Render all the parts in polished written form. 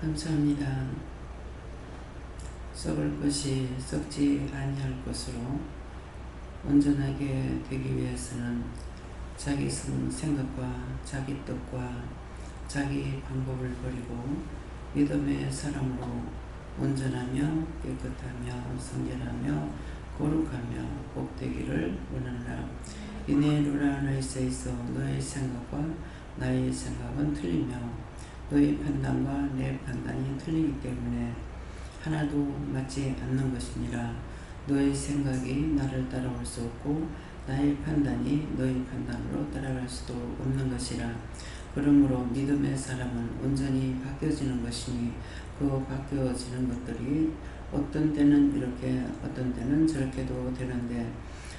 감사합니다. 썩을 것이 썩지 아니할 것으로 온전하게 되기 위해서는 자기 생각과 자기 뜻과 자기 방법을 버리고 믿음의 사람으로 온전하며 깨끗하며 성결하며 거룩하며 복되기를 원하노라. 이내 루라 너희에 있어 너의 생각과 나의 생각은 틀리며 너희 판단과 내 판단이 틀리기 때문에 하나도 맞지 않는 것이니라. 너의 생각이 나를 따라올 수 없고 나의 판단이 너희 판단으로 따라갈 수도 없는 것이라. 그러므로 믿음의 사람은 온전히 바뀌어지는 것이니 그 바뀌어지는 것들이 어떤 때는 이렇게 어떤 때는 저렇게도 되는데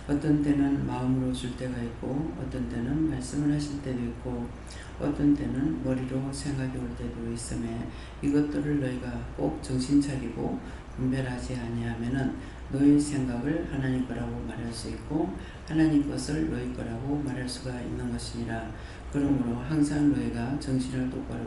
어떤 때는 마음으로 줄 때가 있고 어떤 때는 말씀을 하실 때도 있고 어떤 때는 머리로 생각이 올 때도 있음에 이것들을 너희가 꼭 정신 차리고 분별하지 아니하면은 너희 생각을 하나님 거라고 말할 수 있고 하나님 것을 너희 거라고 말할 수가 있는 것이니라. 그러므로 항상 너희가 정신을 똑바로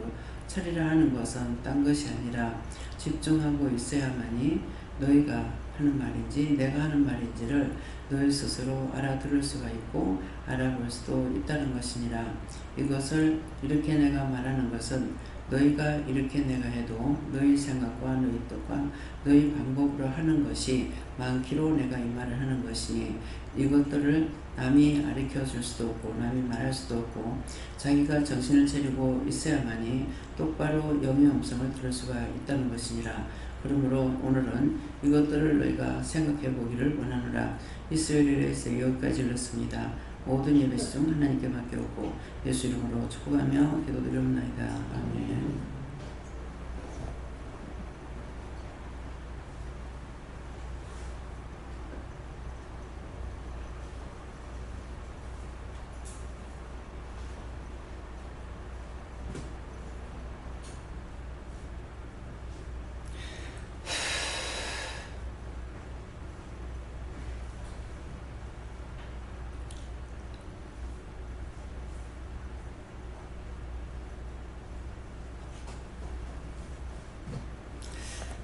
차리라 하는 것은 딴 것이 아니라 집중하고 있어야만이 너희가 하는 말인지 내가 하는 말인지를 너희 스스로 알아들을 수가 있고 알아볼 수도 있다는 것이니라. 이것을 이렇게 내가 말하는 것은 너희가 이렇게 내가 해도 너희 생각과 너희 뜻과 너희 방법으로 하는 것이 많기로 내가 이 말을 하는 것이니 이것들을 남이 가르쳐 줄 수도 없고 남이 말할 수도 없고 자기가 정신을 차리고 있어야만이 똑바로 영의 음성을 들을 수가 있다는 것이니라. 그러므로 오늘은 이것들을 너희가 생각해 보기를 원하노라. 이스라엘에서 여기까지 읽었습니다. 모든 예배 중 하나님께 맡겨오고 예수 이름으로 축복하며 기도드리옵나이다. 아멘.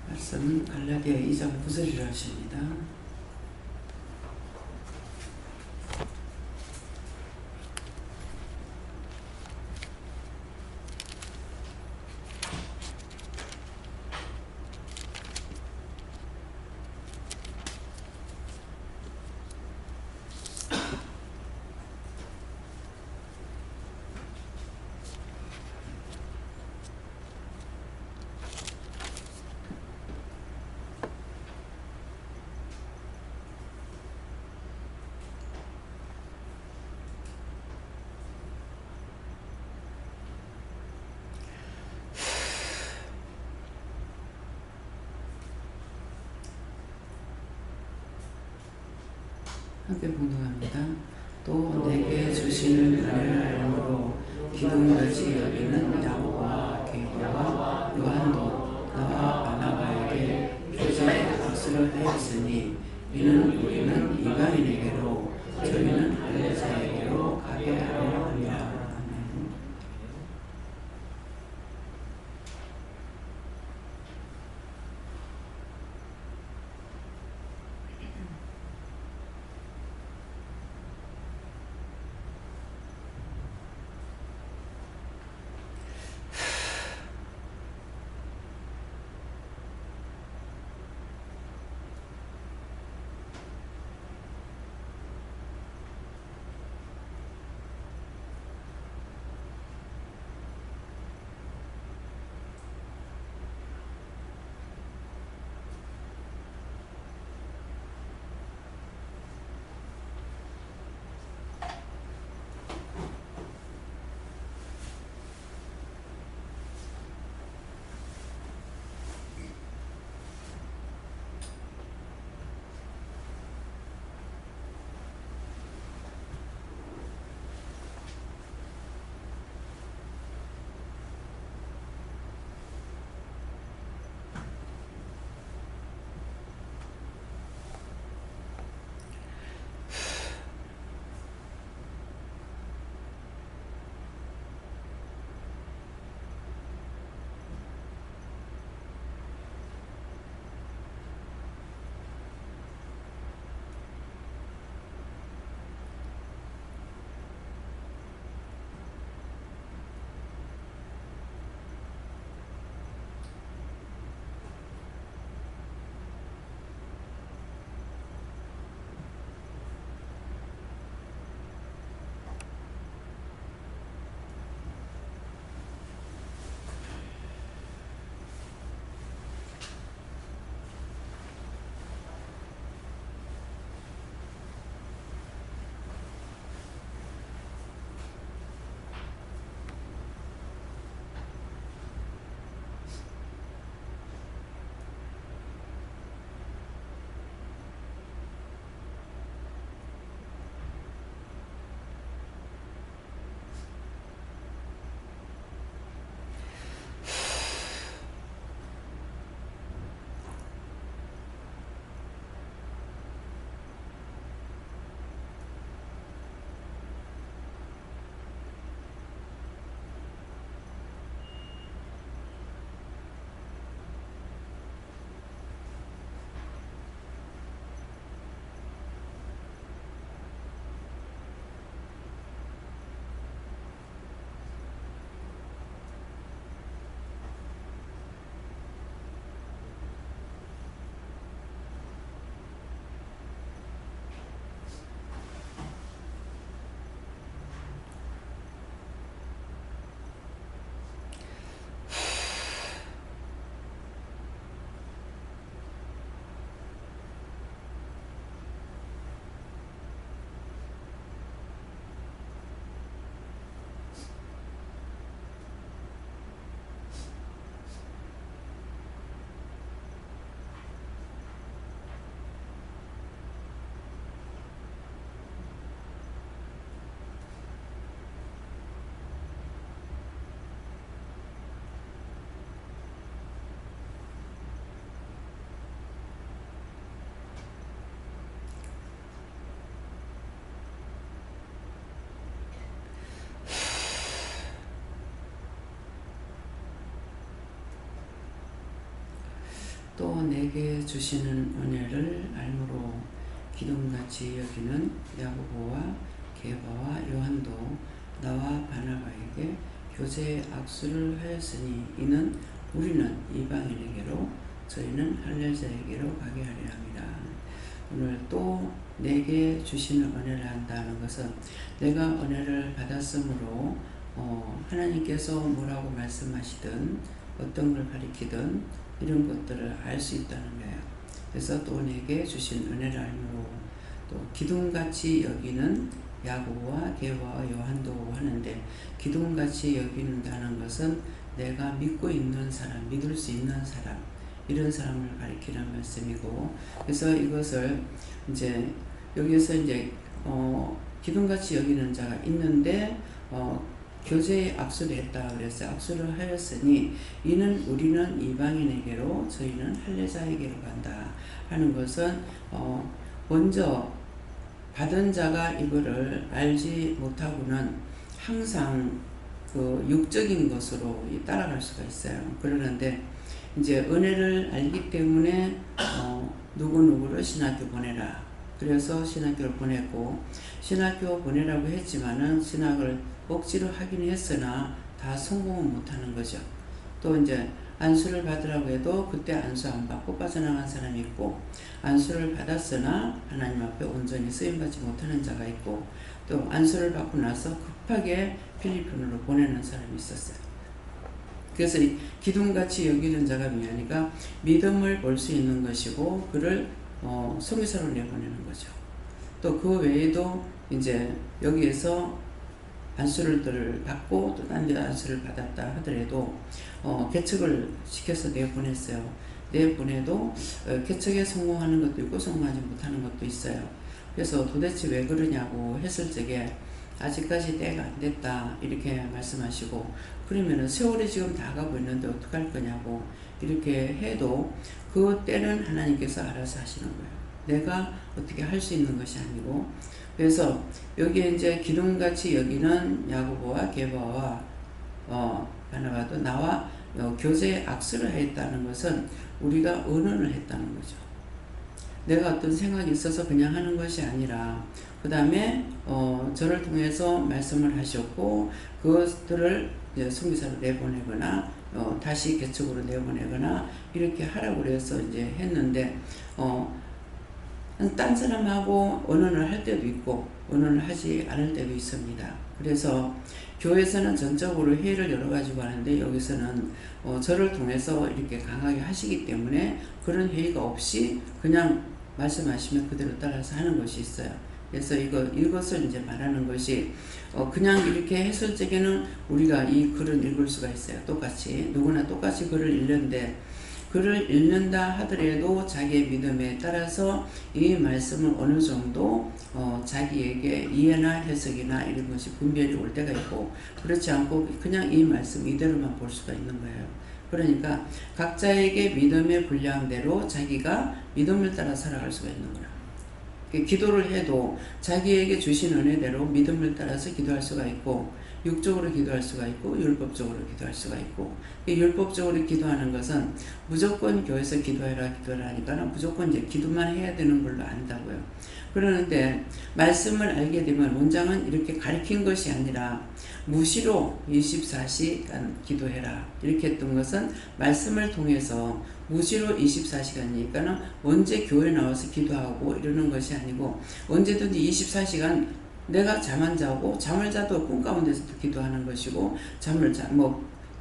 말씀 갈라디아 2장 9절이라 하십니다. 함께 봉독합니다. 또 내게 주시는 은혜를 알므로 기둥같이 여기는 야고보와 계보와 요한도 나와 바나바에게 교제의 박수를 하였으니 이는 우리는 이방인에게로 저희는 할례자에게로 가게 하려 함이라. 내게 주시는 은혜를 알므로 기둥같이 여기는 야고보와 게바와 요한도 나와 바나바에게 교제의 악수를 하였으니 이는 우리는 이방인에게로 저희는 할례자에게로 가게 하려 함이라. 오늘 또 내게 주시는 은혜를 한다는 것은 내가 은혜를 받았으므로 하나님께서 뭐라고 말씀하시든 어떤 걸 가리키든 이런 것들을 알 수 있다는 거예요. 그래서 또 내게 주신 은혜를 알므로 또 기둥같이 여기는 야고보와 게바와 요한도 하는데 기둥같이 여기는다는 것은 내가 믿고 있는 사람, 믿을 수 있는 사람, 이런 사람을 가리키는 말씀이고, 그래서 이것을 이제 여기서 이제 기둥같이 여기는 자가 있는데 교제에 악수를 했다 그랬어요. 악수를 하였으니 이는 우리는 이방인에게로 저희는 할례자에게로 간다 하는 것은 먼저 받은 자가 이거를 알지 못하고는 항상 그 육적인 것으로 따라갈 수가 있어요. 그러는데 이제 은혜를 알기 때문에 누구누구를 신학교 보내라. 그래서 신학교를 보냈고, 신학교 보내라고 했지만은 신학을 억지로 하긴 했으나 다 성공은 못하는 거죠. 또 이제 안수를 받으라고 해도 그때 안수 안 받고 빠져나간 사람이 있고, 안수를 받았으나 하나님 앞에 온전히 쓰임받지 못하는 자가 있고, 또 안수를 받고 나서 급하게 필리핀으로 보내는 사람이 있었어요. 그래서 기둥같이 여기는 자가 뭐냐니까 믿음을 볼 수 있는 것이고 그를 소미사로 내보내는 거죠. 또 그 외에도 이제 여기에서 안수를 받고 또 딴 데 안수를 받았다 하더라도 개척을 시켜서 내보냈어요. 내보내도 개척에 성공하는 것도 있고 성공하지 못하는 것도 있어요. 그래서 도대체 왜 그러냐고 했을 적에 아직까지 때가 안 됐다 이렇게 말씀하시고, 그러면은 세월이 지금 다 가고 있는데 어떡할 거냐고 이렇게 해도 그 때는 하나님께서 알아서 하시는 거예요. 내가 어떻게 할 수 있는 것이 아니고. 그래서 여기에 이제 기둥같이 여기는 야고보와 게바와 바나바도 나와 교제에 악수를 했다는 것은 우리가 언언을 했다는 거죠. 내가 어떤 생각이 있어서 그냥 하는 것이 아니라 그 다음에 저를 통해서 말씀을 하셨고 그것들을 선교사로 내보내거나 다시 개척으로 내보내거나 이렇게 하라고 그래서 이제 했는데 딴 사람하고 언언을 할 때도 있고 언언을 하지 않을 때도 있습니다. 그래서 교회에서는 전적으로 회의를 여러 가지고 하는데 여기서는 저를 통해서 이렇게 강하게 하시기 때문에 그런 회의가 없이 그냥 말씀하시면 그대로 따라서 하는 것이 있어요. 그래서 이것을 이제 말하는 것이 그냥 이렇게 했을 적에는 우리가 이 글을 읽을 수가 있어요. 똑같이 누구나 똑같이 글을 읽는데 글을 읽는다 하더라도 자기의 믿음에 따라서 이 말씀을 어느 정도 자기에게 이해나 해석이나 이런 것이 분별이 올 때가 있고 그렇지 않고 그냥 이 말씀 이대로만 볼 수가 있는 거예요. 그러니까 각자에게 믿음의 분량대로 자기가 믿음을 따라 살아갈 수가 있는 거예요. 기도를 해도 자기에게 주신 은혜대로 믿음을 따라서 기도할 수가 있고 육적으로 기도할 수가 있고 율법적으로 기도할 수가 있고, 율법적으로 기도하는 것은 무조건 교회에서 기도해라 하니까 무조건 이제 기도만 해야 되는 걸로 안다고요. 그러는데 말씀을 알게 되면 원장은 이렇게 가르친 것이 아니라 무시로 24시간 기도해라 이렇게 했던 것은 말씀을 통해서 무시로 24시간이니까는 언제 교회 나와서 기도하고 이러는 것이 아니고 언제든지 24시간 내가 잠 안 자고 잠을 자도 꿈 가운데서도 기도하는 것이고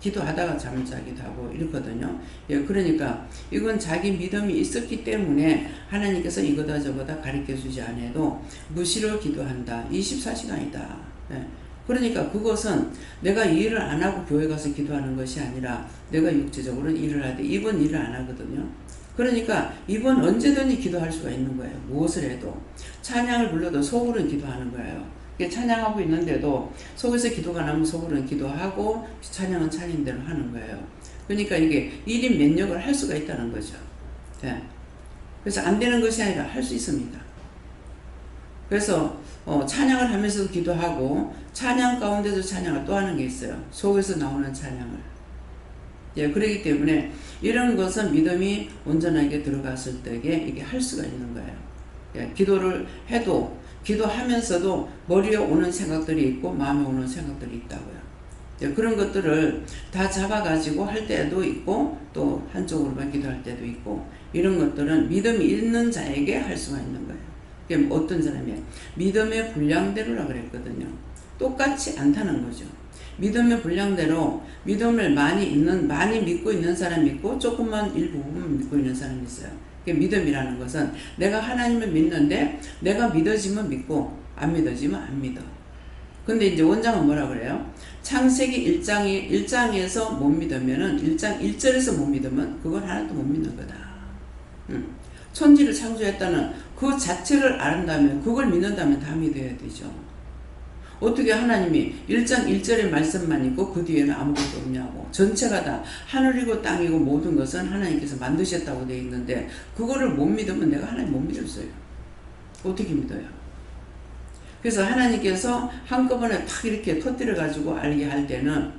기도하다가 잠을 자기도 하고 이렇거든요. 예, 그러니까 이건 자기 믿음이 있었기 때문에 하나님께서 이거다 저거다 가르쳐 주지 않아도 무시로 기도한다. 24시간이다. 예. 그러니까 그것은 내가 일을 안 하고 교회 가서 기도하는 것이 아니라 내가 육체적으로 일을 하되 입은 일을 안 하거든요. 그러니까 입은 언제든지 기도할 수가 있는 거예요. 무엇을 해도. 찬양을 불러도 속으로는 기도하는 거예요. 찬양하고 있는데도 속에서 기도가 나면 속으로는 기도하고 찬양은 찬양대로 하는 거예요. 그러니까 이게 일인 면역을 할 수가 있다는 거죠. 네. 그래서 안 되는 것이 아니라 할 수 있습니다. 그래서 찬양을 하면서도 기도하고 찬양 가운데도 찬양을 또 하는 게 있어요. 속에서 나오는 찬양을. 예, 그렇기 때문에 이런 것은 믿음이 온전하게 들어갔을 때에 이게 할 수가 있는 거예요. 예, 기도를 해도 기도하면서도 머리에 오는 생각들이 있고 마음에 오는 생각들이 있다고요. 예, 그런 것들을 다 잡아가지고 할 때도 있고 또 한쪽으로만 기도할 때도 있고 이런 것들은 믿음이 있는 자에게 할 수가 있는 거예요. 그게 어떤 사람이에요? 믿음의 분량대로라 그랬거든요. 똑같이 않다는 거죠. 믿음의 분량대로 믿음을 많이 믿고 있는 사람이 있고 조금만 일부분 믿고 있는 사람이 있어요. 믿음이라는 것은 내가 하나님을 믿는데 내가 믿어지면 믿고 안 믿어지면 안 믿어. 근데 이제 원장은 뭐라 그래요? 창세기 1장에서 못 믿으면은 1장 1절에서 못 믿으면 그걸 하나도 못 믿는 거다. 천지를 창조했다는 그 자체를 안다면 그걸 믿는다면 다 믿어야 되죠. 어떻게 하나님이 1장 1절의 말씀만 있고 그 뒤에는 아무것도 없냐고. 전체가 다 하늘이고 땅이고 모든 것은 하나님께서 만드셨다고 되어 있는데 그거를 못 믿으면 내가 하나님 못 믿었어요. 어떻게 믿어요? 그래서 하나님께서 한꺼번에 탁 이렇게 터뜨려 가지고 알게 할 때는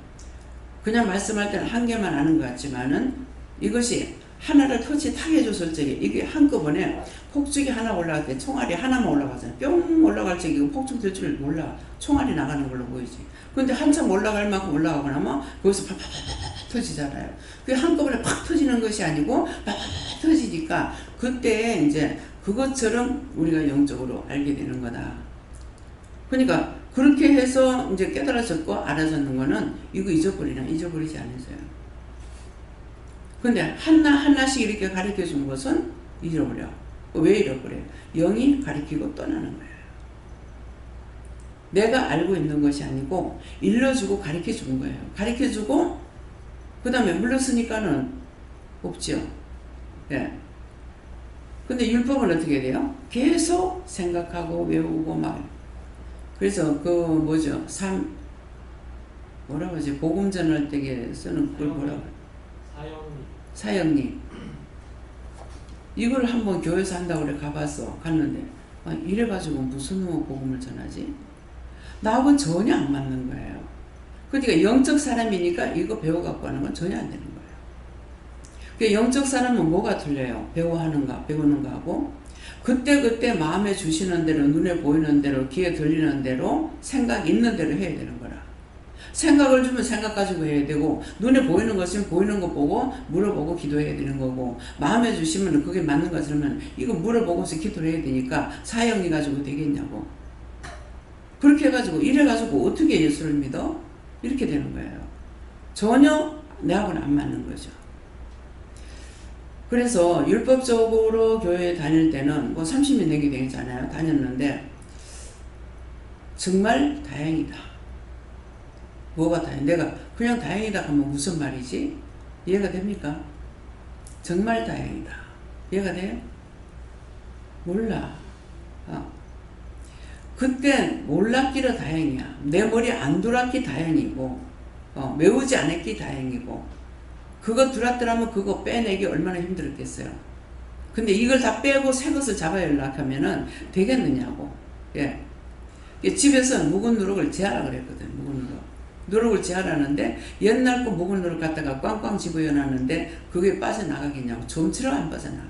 그냥 말씀할 때는 한 개만 아는 것 같지만은 이것이 하나를 터치 탁 해줬을 적에 이게 한꺼번에 폭죽이 하나 올라갈 때 총알이 하나만 올라가잖아요. 뿅 올라갈 적에 이거 폭죽 될 줄 몰라. 총알이 나가는 걸로 보이지. 근데 한참 올라갈 만큼 올라가고 나면 거기서 팍팍팍 터지잖아요. 그게 한꺼번에 팍 터지는 것이 아니고 팍팍 터지니까 그때 이제 그것처럼 우리가 영적으로 알게 되는 거다. 그러니까 그렇게 해서 이제 깨달아졌고 알아졌는 거는 이거 잊어버리지 않으세요. 근데 하나씩 이렇게 가르쳐 준 것은 잃어버려. 왜 잃어버려요? 영이 가르치고 떠나는 거예요. 내가 알고 있는 것이 아니고 일러주고 가르쳐 준 거예요. 가르쳐 주고 그 다음에 물렀으니까는 없죠. 예. 근데 율법은 어떻게 돼요? 계속 생각하고 외우고 막. 그래서 그 뭐죠? 뭐라고 하지? 복음 전할 때 쓰는 그걸 뭐라고? 사형리. 이걸 한번 교회에서 한다고 그래 가봤어. 갔는데 이래가지고 무슨 복음을 전하지? 나하고는 전혀 안 맞는 거예요. 그러니까 영적 사람이니까 이거 배워갖고 하는 건 전혀 안 되는 거예요. 그러니까 영적 사람은 뭐가 틀려요? 배우는 거 하고 그때 마음에 주시는 대로 눈에 보이는 대로 귀에 들리는 대로 생각 있는 대로 해야 되는 거라. 생각을 주면 생각 가지고 해야 되고 눈에 보이는 것은 보이는 거 보고 물어보고 기도해야 되는 거고 마음에 주시면 그게 맞는 것이라면 이거 물어보고서 기도를 해야 되니까 사형이 가지고 되겠냐고. 그렇게 해가지고 이래가지고 어떻게 예수를 믿어? 이렇게 되는 거예요. 전혀 내하고는 안 맞는 거죠. 그래서 율법적으로 교회에 다닐 때는 뭐 30년 되게 되잖아요. 다녔는데 정말 다행이다. 뭐가 다행? 내가 그냥 다행이다 하면 무슨 말이지? 이해가 됩니까? 정말 다행이다. 이해가 돼요? 몰라. 그땐 몰랐기로 다행이야. 내 머리 안 들어왔기 다행이고 외우지 않았기 다행이고 그거 들었더라면 그거 빼내기 얼마나 힘들었겠어요. 근데 이걸 다 빼고 새 것을 잡아야 하면은 되겠느냐고. 예. 집에서 묵은 누룩을 재하라 그랬거든. 묵은 누룩을 재하라는데 옛날 거 묵은 누룩 갖다가 꽝꽝 집어넣었는데 그게 빠져나가겠냐고. 좀처럼 안 빠져나가.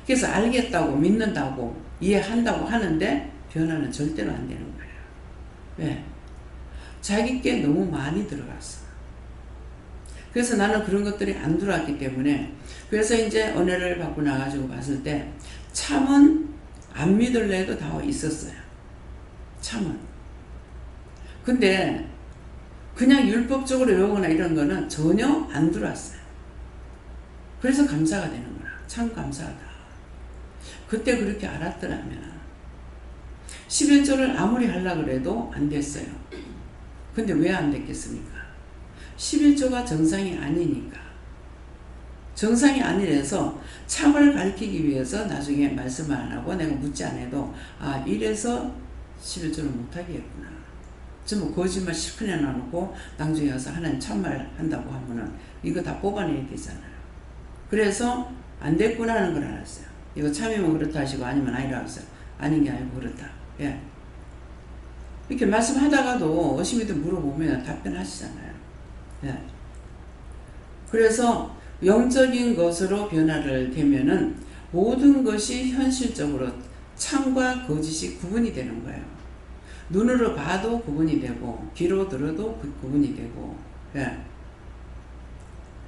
그래서 알겠다고 믿는다고 이해한다고 하는데 변화는 절대로 안 되는 거예요. 왜? 자기께 너무 많이 들어갔어. 그래서 나는 그런 것들이 안 들어왔기 때문에 그래서 이제 은혜를 받고 나가지고 봤을 때 참은 안 믿을래도 다 있었어요. 참은. 근데 그냥 율법적으로 외우거나 이런 거는 전혀 안 들어왔어요. 그래서 감사가 되는 거라. 참 감사하다. 그때 그렇게 알았더라면 11조를 아무리 하려고 해도 안 됐어요. 근데 왜 안 됐겠습니까? 11조가 정상이 아니니까. 정상이 아니라서 참을 가르치기 위해서 나중에 말씀을 안 하고 내가 묻지 않아도 이래서 11조를 못하겠구나. 전부 거짓말 실컷 해놔놓고 나중에 와서 하나님 참말 한다고 하면은 이거 다 뽑아내야 되잖아요. 그래서 안 됐구나 하는 걸 알았어요. 이거 참이면 그렇다 하시고 아니면 아니라 하세요. 아닌 게 아니고 그렇다. 예. 이렇게 말씀하다가도 어심이도 물어보면 답변하시잖아요. 예. 그래서 영적인 것으로 변화를 되면은 모든 것이 현실적으로 참과 거짓이 구분이 되는 거예요. 눈으로 봐도 구분이 되고 귀로 들어도 구분이 되고. 예.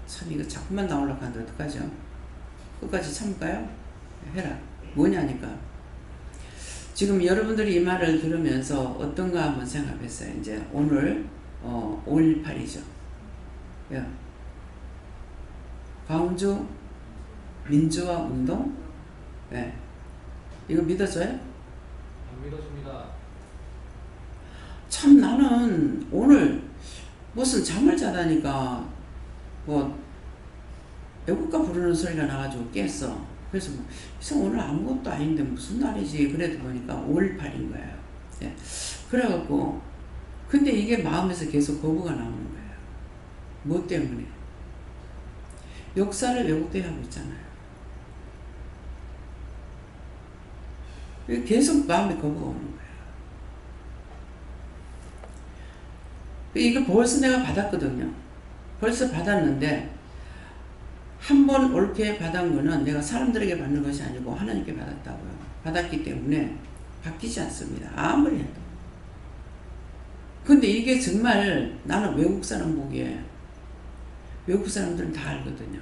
참 이거 자꾸만 나오려고 하는데 어떡하죠? 끝까지 참을까요? 해라. 뭐냐니까. 지금 여러분들이 이 말을 들으면서 어떤가 한번 생각했어요. 이제 오늘 5.18이죠. 예. 광주 민주화 운동? 예. 이거 믿어져요? 안 믿어집니다. 참 나는 오늘 무슨 잠을 자다니까 뭐 애국가 부르는 소리가 나가지고 깼어. 그래서 뭐 오늘 아무것도 아닌데 무슨 날이지 그래도 보니까 5.18인 거예요. 예. 그래갖고 근데 이게 마음에서 계속 거부가 나오는 거예요. 뭐 때문에? 역사를 왜곡되게 하고 있잖아요. 계속 마음에 거부가 오는 거예요. 이거 벌써 내가 받았거든요. 벌써 받았는데 한 번 옳게 받은 거는 내가 사람들에게 받는 것이 아니고 하나님께 받았다고요. 받았기 때문에 바뀌지 않습니다. 아무리 해도. 근데 이게 정말 나는 외국 사람 보기에 외국 사람들은 다 알거든요.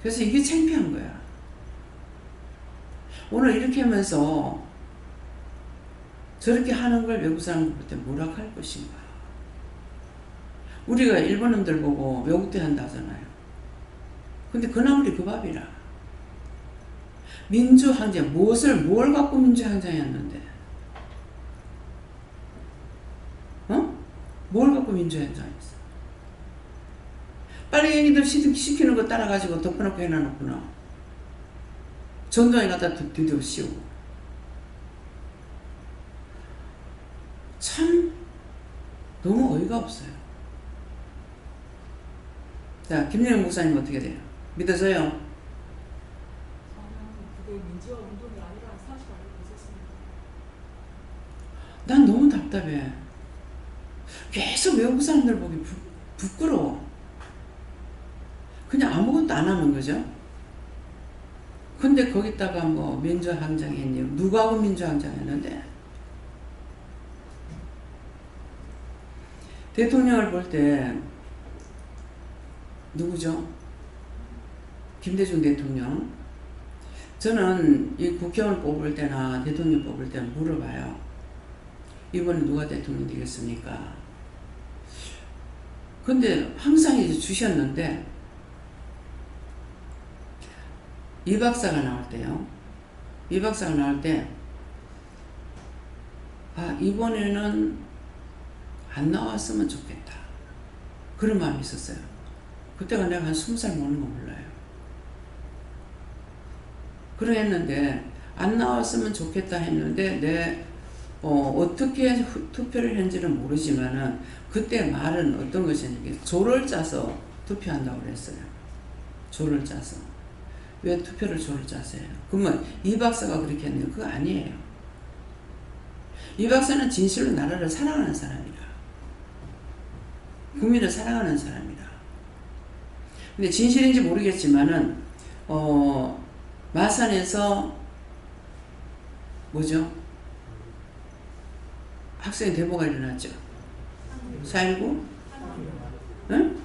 그래서 이게 창피한 거야. 오늘 이렇게 하면서 저렇게 하는 걸 외국 사람들 볼 때 뭐라 할 것인가. 우리가 일본인들 보고 외국대 한다 하잖아요. 근데 그나물이 그 밥이라. 민주항쟁, 뭘 갖고 민주항쟁이었는데? 뭘 갖고 민주항쟁이었어? 빨갱이들 시키는 거 따라가지고 덮어놓고 해놔놓구나. 전두환이 갖다 드디어 씌우고. 참 너무 어이가 없어요. 자, 김영영 목사님 어떻게 돼요? 믿어져요? 저는 그게 민주화 운동이 아니라는 사실을 알고 있었습니다. 난 너무 답답해. 계속 외국 사람들 보기 부끄러워. 그냥 아무것도 안 하는 거죠. 근데 거기다가 뭐 민주항쟁 했니? 누가 하고 민주항쟁 했는데? 대통령을 볼 때 누구죠? 김대중 대통령. 저는 이 국회의원 뽑을 때나 대통령 뽑을 때 물어봐요. 이번에 누가 대통령 되겠습니까? 근데 항상 이제 주셨는데 이 박사가 나올 때요. 이 박사가 나올 때 이번에는 안 나왔으면 좋겠다. 그런 마음이 있었어요. 그때가 내가 한 20살 먹는 거 몰라요. 그랬는데 안 나왔으면 좋겠다 했는데 어떻게 투표를 했는지는 모르지만은 그때 말은 어떤 것이냐면 조를 짜서 투표한다고 그랬어요. 조를 짜서. 왜 투표를 조를 짜서 해요? 그러면 이 박사가 그렇게 했는데 그거 아니에요. 이 박사는 진실로 나라를 사랑하는 사람이라. 국민을 사랑하는 사람이라. 근데 진실인지 모르겠지만은 마산에서 뭐죠? 학생 데모가 일어났죠. 4.19? 응?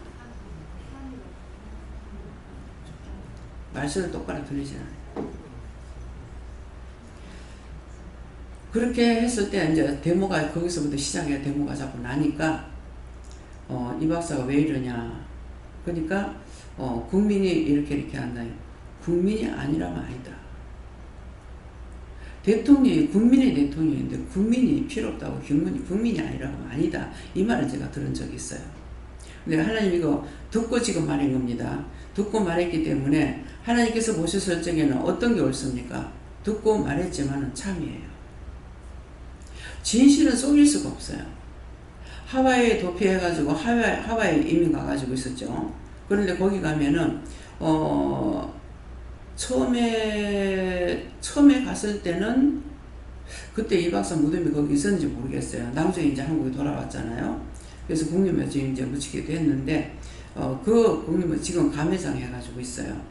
말씀을 똑바로 들리지 않아요. 그렇게 했을 때 이제 데모가 거기서부터 시작해요. 데모가 자꾸 나니까 이 박사가 왜 이러냐. 그러니까 국민이 이렇게 한다. 국민이 아니라면 아니다. 대통령이 국민의 대통령인데 국민이 필요 없다고 국민이 아니라면 아니다. 이 말을 제가 들은 적이 있어요. 근데 하나님 이거 듣고 지금 말한 겁니다. 듣고 말했기 때문에 하나님께서 보셨을 적에는 어떤 게 옳습니까? 듣고 말했지만은 참이에요. 진실은 속일 수가 없어요. 하와이에 도피해가지고 하와이에 이민 가가지고 있었죠. 그런데 거기 가면은 처음에 갔을 때는 그때 이 박사 무덤이 거기 있었는지 모르겠어요. 나중에 이제 한국에 돌아왔잖아요. 그래서 국립묘지에 이제 묻히기도 했는데 그 지금 감회장 해가지고 있어요.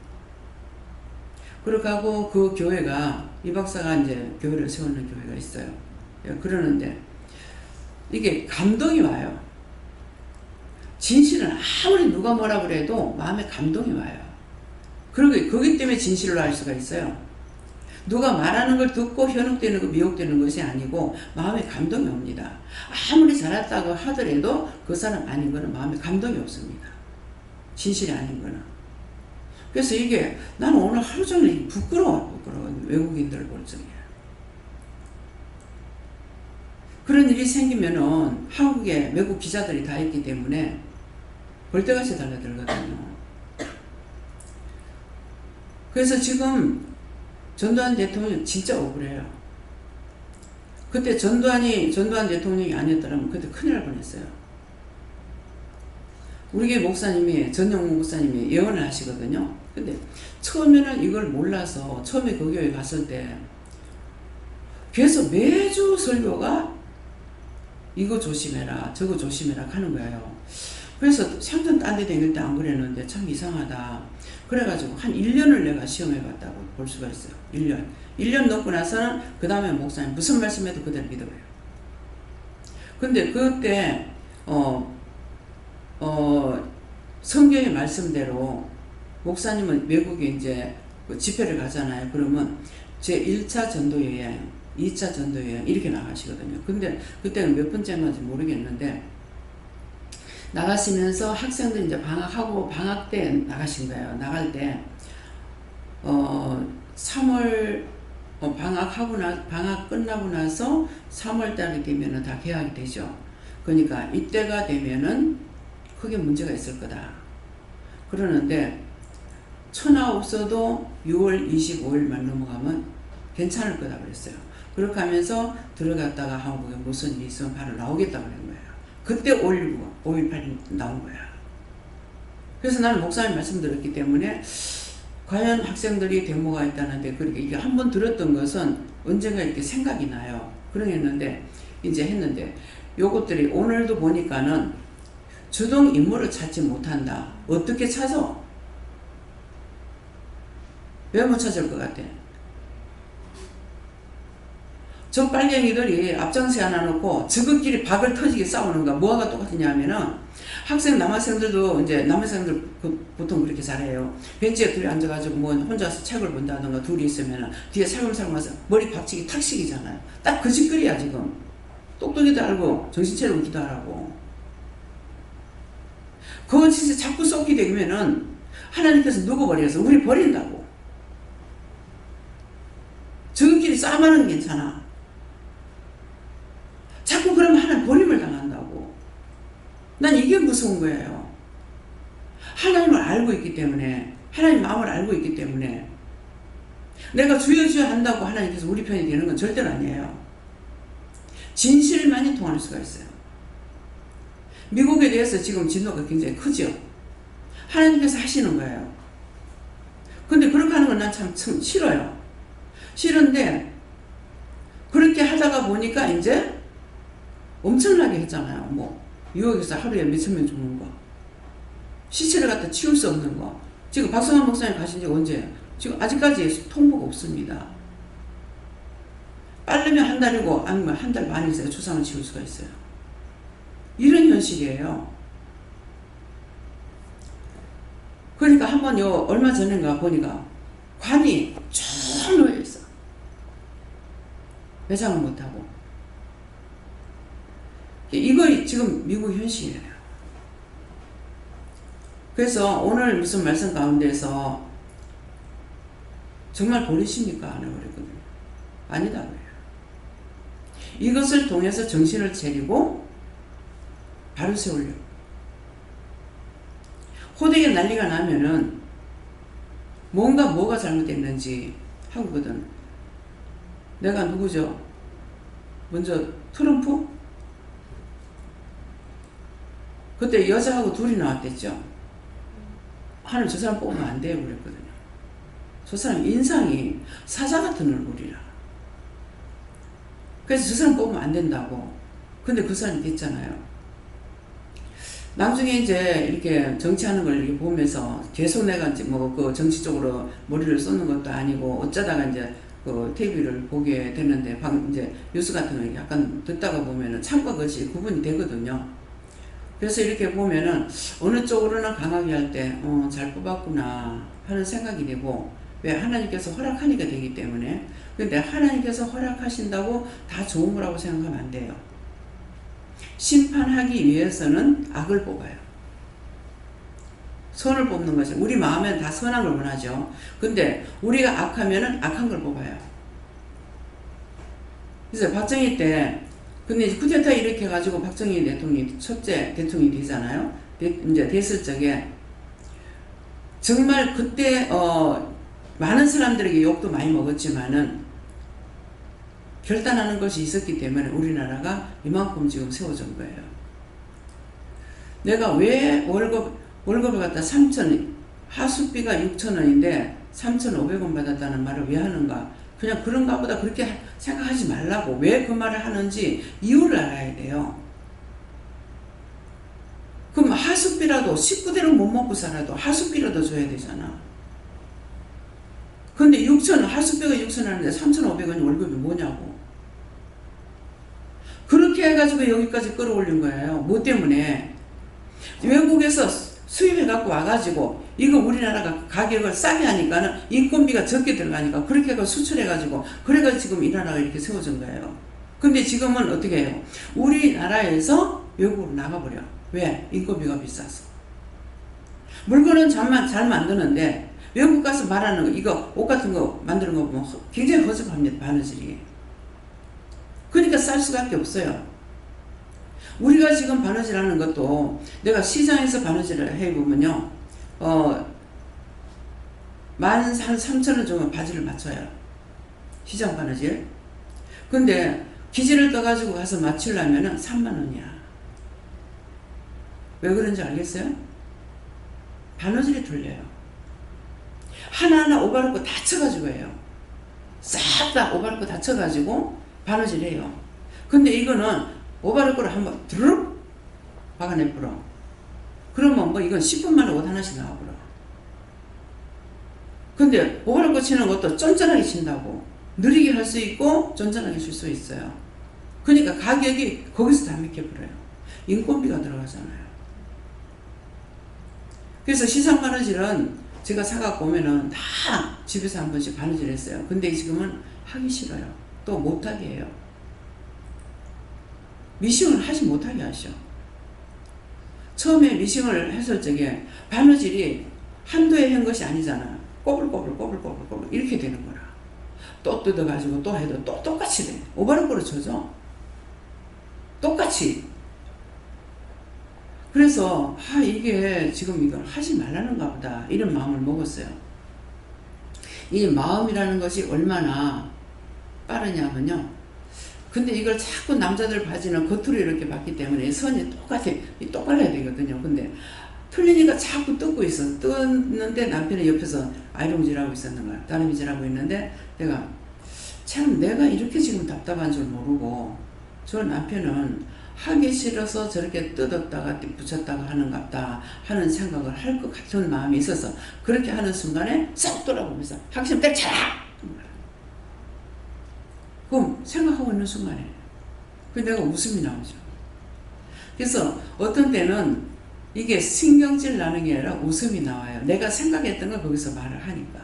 그렇게 하고 그 교회가 이 박사가 이제 교회를 세우는 교회가 있어요. 그러는데 이게 감동이 와요. 진실은 아무리 누가 뭐라 그래도 마음에 감동이 와요. 그러기 그것 때문에 진실로 알 수가 있어요. 누가 말하는 걸 듣고 현혹되는 거 미혹되는 것이 아니고 마음에 감동이 옵니다. 아무리 잘했다고 하더라도 그 사람 아닌 거는 마음에 감동이 없습니다. 진실이 아닌 거는. 그래서 이게 나는 오늘 하루 종일 부끄러워 외국인들을 볼 적이야. 그런 일이 생기면은 한국에 외국 기자들이 다 있기 때문에 벌떼같이 달려들거든요. 그래서 지금 전두환 대통령 진짜 억울해요. 그때 전두환 대통령이 아니었더라면 그때 큰일 날 뻔했어요. 우리 교회 목사님이 전영무 목사님이 예언을 하시거든요. 근데 처음에는 이걸 몰라서 처음에 그 교회 갔을 때 계속 매주 설교가 이거 조심해라 저거 조심해라 하는 거예요. 그래서 생전 딴 데 다닐 때 안 그랬는데 참 이상하다. 그래가지고 한 1년을 내가 시험해 봤다고 볼 수가 있어요. 1년 넘고 나서는 그 다음에 목사님 무슨 말씀해도 그대로 믿어요. 근데 그때 성경의 말씀대로 목사님은 외국에 이제 집회를 가잖아요. 그러면 제 1차 전도여행, 2차 전도여행 이렇게 나가시거든요. 근데 그때는 몇 번째인지 모르겠는데 나가시면서 학생들 이제 방학 때 나가신 거예요. 나갈 때 3월 방학 끝나고 나서 3월 달이 되면은 다 개학이 되죠. 그러니까 이때가 되면은 크게 문제가 있을 거다. 그러는데 천하 없어도 6월 25일만 넘어가면 괜찮을 거다 그랬어요. 그렇게 하면서 들어갔다가 한국에 무슨 일이 있으면 바로 나오겠다고 그런 거예요. 그때 5.18이 나온 거야. 그래서 나는 목사님 말씀 들었기 때문에 과연 학생들이 데모가 있다는데 그렇게 이게 한번 들었던 것은 언젠가 이렇게 생각이 나요. 그러겠는데 이제 했는데 요것들이 오늘도 보니까는 주동 인물을 찾지 못한다. 어떻게 찾아? 왜 못 찾을 것 같아? 저 빨갱이들이 앞장서 하나 놓고 저것끼리 박을 터지게 싸우는 거 뭐가 똑같으냐 하면은 남학생들도 이제 남학생들 보통 그렇게 잘해요. 벤치에 둘이 앉아가지고 뭐 혼자서 책을 본다든가 둘이 있으면은 뒤에 살금살금 와서 머리 박치기 탁식이잖아요. 딱 그 짓거리야 지금. 똑똑이도 알고 정신차려 웃기도 하라고. 그거 진짜 자꾸 쏟게 되면은 하나님께서 누구 버려서 우리 버린다고. 저것끼리 싸움하는 게 괜찮아. 자꾸 그러면 하나님 버림을 당한다고. 난 이게 무서운 거예요. 하나님을 알고 있기 때문에, 하나님 마음을 알고 있기 때문에 내가 주여 주여 한다고 하나님께서 우리 편이 되는 건 절대로 아니에요. 진실만이 통할 수가 있어요. 미국에 대해서 지금 진노가 굉장히 크죠. 하나님께서 하시는 거예요. 근데 그렇게 하는 건 난 참 싫어요. 싫은데 그렇게 하다가 보니까 이제 엄청나게 했잖아요. 뭐 뉴욕에서 하루에 몇천 명 죽는 거, 시체를 갖다 치울 수 없는 거. 지금 박성환 목사님 가신 지 언제예요? 지금 아직까지 통보가 없습니다. 빠르면 한 달이고 아니면 한 달 반이 있어야 초상을 치울 수가 있어요. 이런 현실이에요. 그러니까 한번 얼마 전인가 보니까 관이 쭉 놓여 있어. 매장을 못하고. 이거 지금 미국 현실이에요. 그래서 오늘 무슨 말씀 가운데서 정말 버리십니까? 안 해버리거든요. 아니다 그래요. 이것을 통해서 정신을 차리고 바로 세우려고. 호되게 난리가 나면은 뭐가 잘못됐는지 하거든. 내가 누구죠? 먼저 트럼프? 그때 여자하고 둘이 나왔댔죠. 하늘 저 사람 뽑으면 안 돼요 그랬거든요. 저 사람 인상이 사자 같은 얼굴이라. 그래서 저 사람 뽑으면 안 된다고. 근데 그 사람이 됐잖아요. 나중에 이제 이렇게 정치하는 걸 이렇게 보면서 계속 내가 이제 뭐 그 정치 쪽으로 머리를 쏟는 것도 아니고 어쩌다가 이제 그 TV를 보게 되는데 이제 뉴스 같은 거 약간 듣다가 보면은 참과 것이 구분이 되거든요. 그래서 이렇게 보면은 어느 쪽으로는 강하게 할 때, 잘 뽑았구나 하는 생각이 되고, 왜 하나님께서 허락하니까 되기 때문에. 근데 하나님께서 허락하신다고 다 좋은 거라고 생각하면 안 돼요. 심판하기 위해서는 악을 뽑아요. 선을 뽑는 거죠. 우리 마음엔 다 선한 걸 원하죠. 근데 우리가 악하면은 악한 걸 뽑아요. 그래서 박정희 때, 근데 이제 쿠데타 일으켜 가지고 박정희 대통령이 첫째 대통령이 되잖아요. 이제 됐을 적에 정말 그때 많은 사람들에게 욕도 많이 먹었지만은 결단하는 것이 있었기 때문에 우리나라가 이만큼 지금 세워진 거예요. 내가 왜 월급을 갖다 3천, 하수비가 6,000원인데 3,500원 받았다는 말을 왜 하는가? 그냥 그런가 보다 그렇게 생각하지 말라고. 왜 그 말을 하는지 이유를 알아야 돼요. 그럼 하수비라도 식구대로 못 먹고 살아도 하수비라도 줘야 되잖아. 근데 6,000원, 하수비가 6,000원 하는데 3,500원이 월급이 뭐냐고. 그렇게 해가지고 여기까지 끌어올린 거예요. 뭐 때문에? 외국에서 수입해갖고 와가지고 이거 우리나라가 가격을 싸게 하니까는 인건비가 적게 들어가니까 그렇게 해서 수출해가지고 그래가지고 지금 이 나라가 이렇게 세워진 거예요. 근데 지금은 어떻게 해요? 우리나라에서 외국으로 나가버려. 왜? 인건비가 비싸서. 물건은 잘 만드는데 외국 가서 말하는 거, 이거 옷 같은 거 만드는 거 보면 굉장히 허접합니다. 바느질이. 그러니까 쌀 수밖에 없어요. 우리가 지금 바느질 하는 것도 내가 시장에서 바느질을 해보면요, 13,000원 정도 바지를 맞춰요. 시장 바느질. 근데 기지를 떠가지고 가서 맞추려면은 3만원이야. 왜 그런지 알겠어요? 바느질이 틀려요. 하나하나 오바르고 다 쳐가지고 해요. 싹 다 오바르고 다 쳐가지고 바느질 해요. 근데 이거는 오바르고를 한번 드르륵 박아내버려. 그러면 뭐 이건 10분 만에 옷 하나씩 나와버려. 근데 오바르고 치는 것도 쫀쫀하게 친다고. 느리게 할 수 있고 쫀쫀하게 칠 수 있어요. 그러니까 가격이 거기서 다 맥혀버려요. 인건비가 들어가잖아요. 그래서 시장 바느질은 제가 사갖고 오면은 다 집에서 한 번씩 바느질 했어요. 근데 지금은 하기 싫어요. 또 못하게 해요. 미싱을 하지 못하게 하셔. 처음에 미싱을 했을 적에 바느질이 한도에 한 것이 아니잖아. 꼬불꼬불 이렇게 되는 거라. 또 뜯어가지고 또 해도 또 똑같이 돼. 오바르고로 쳐줘. 똑같이. 그래서 이게 지금 이걸 하지 말라는가 보다 이런 마음을 먹었어요. 이 마음이라는 것이 얼마나 빠르냐면요. 근데 이걸 자꾸 남자들 바지는 겉으로 이렇게 봤기 때문에 선이 똑같아야 되거든요. 근데 틀리니까 자꾸 뜯고 있어. 뜯는데 남편이 옆에서 아이롱질하고 있었는 거야. 다리미질하고 있는데 내가 참 내가 이렇게 지금 답답한 줄 모르고 저 남편은 하기 싫어서 저렇게 뜯었다가 붙였다가 하는갑다 하는 생각을 할 것 같은 마음이 있어서 그렇게 하는 순간에 싹 돌아보면서 하기 싫으면 때려쳐라! 그럼 생각하고 있는 순간에 내가 웃음이 나오죠. 그래서 어떤 때는 이게 신경질 나는 게 아니라 웃음이 나와요. 내가 생각했던 걸 거기서 말을 하니까.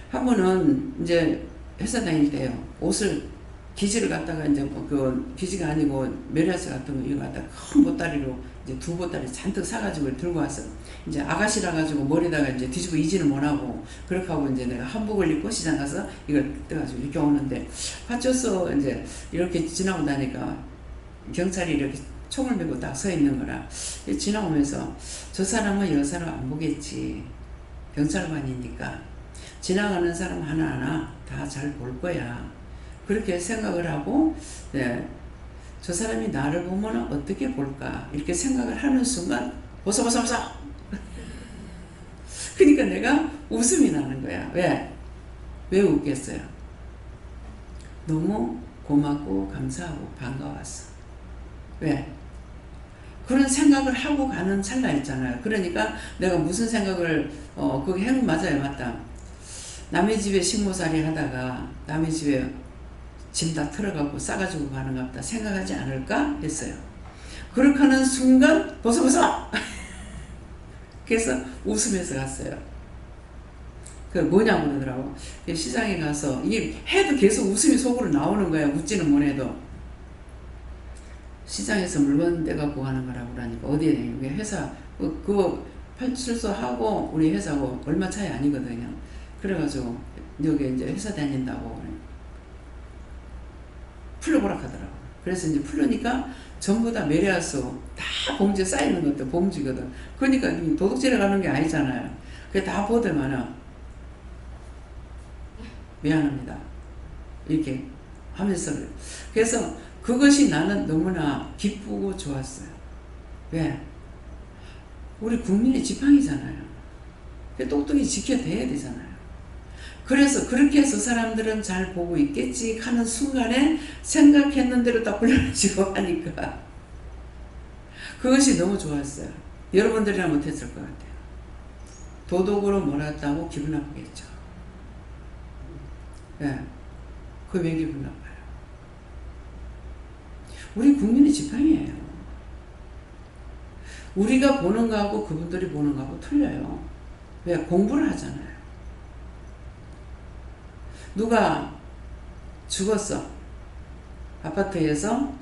한 번은 이제 회사 다닐 때요. 옷을 기지를 갖다가 이제 그 기지가 아니고 메리아스 같은 거 이거 갖다가 큰 보따리로 이제 2보따리 잔뜩 사가지고 들고 왔어. 이제 아가씨라 가지고 머리다가 이제 뒤집어 이지는 못하고 그렇게 하고 이제 내가 한복을 입고 시장 가서 이걸 떠가지고 이렇게 오는데 파쳐서 이제 이렇게 지나고 나니까 경찰이 이렇게 총을 메고 딱 서 있는 거라. 지나오면서 저 사람은 여 사람 안 보겠지. 경찰관이니까 지나가는 사람 하나하나 다 잘 볼 거야. 그렇게 생각을 하고, 네, 저 사람이 나를 보면 어떻게 볼까 이렇게 생각을 하는 순간 보소보소보소. 그러니까 내가 웃음이 나는 거야. 왜 웃겠어요? 너무 고맙고 감사하고 반가웠어. 왜? 그런 생각을 하고 가는 찰나 있잖아요. 그러니까 내가 무슨 생각을 그게 행 맞아요. 맞다. 남의 집에 식모살이 하다가 남의 집에 짐 다 털어갖고 싸가지고 가는갑다 생각하지 않을까 했어요. 그렇게 하는 순간 보소보소 그래서 웃으면서 갔어요. 그 뭐냐고 그러더라고. 시장에 가서 이 해도 계속 웃음이 속으로 나오는 거야. 웃지는 못해도. 시장에서 물건 떼갖고 가는 거라고 그러니까 어디에 내는 거야. 회사 그거 팔출소하고 우리 회사하고 얼마 차이 아니거든요. 그래가지고 여기 이제 회사 다닌다고 풀어보라 하더라고. 그래서 이제 풀으니까 전부 다 메리아스 다 봉지에 쌓이는 것도 봉지거든. 그러니까 도둑질해 가는 게 아니잖아요. 그게 다 보더만은 미안합니다 이렇게 하면서 그래서 그것이 나는 너무나 기쁘고 좋았어요. 왜? 우리 국민의 지팡이잖아요. 똑똑히 지켜내야 되잖아요. 그래서 그렇게 해서 사람들은 잘 보고 있겠지 하는 순간에 생각했는 대로 딱 불러가지고 하니까 그것이 너무 좋았어요. 여러분들이랑 못했을 것 같아요. 도덕으로 몰았다고 기분 나쁘겠죠. 네. 그게 왜 기분 나빠요? 우리 국민의 지팡이에요. 우리가 보는 거하고 그분들이 보는 거하고 틀려요. 왜? 공부를 하잖아요. 누가 죽었어. 아파트에서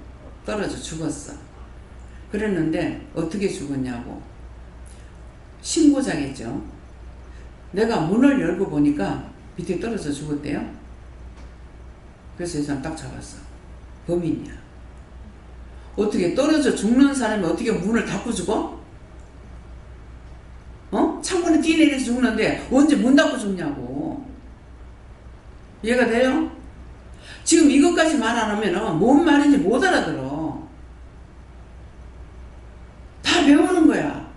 떨어져 죽었어. 그랬는데 어떻게 죽었냐고. 신고자겠죠. 내가 문을 열고 보니까 밑에 떨어져 죽었대요. 그래서 이 사람 딱 잡았어. 범인이야. 어떻게 떨어져 죽는 사람이 어떻게 문을 닫고 죽어? 창문에 뛰어내려서 죽는데 언제 문 닫고 죽냐고. 이해가 돼요? 지금 이것까지 말 안 하면 뭔 말인지 못 알아들어. 다 배우는 거야.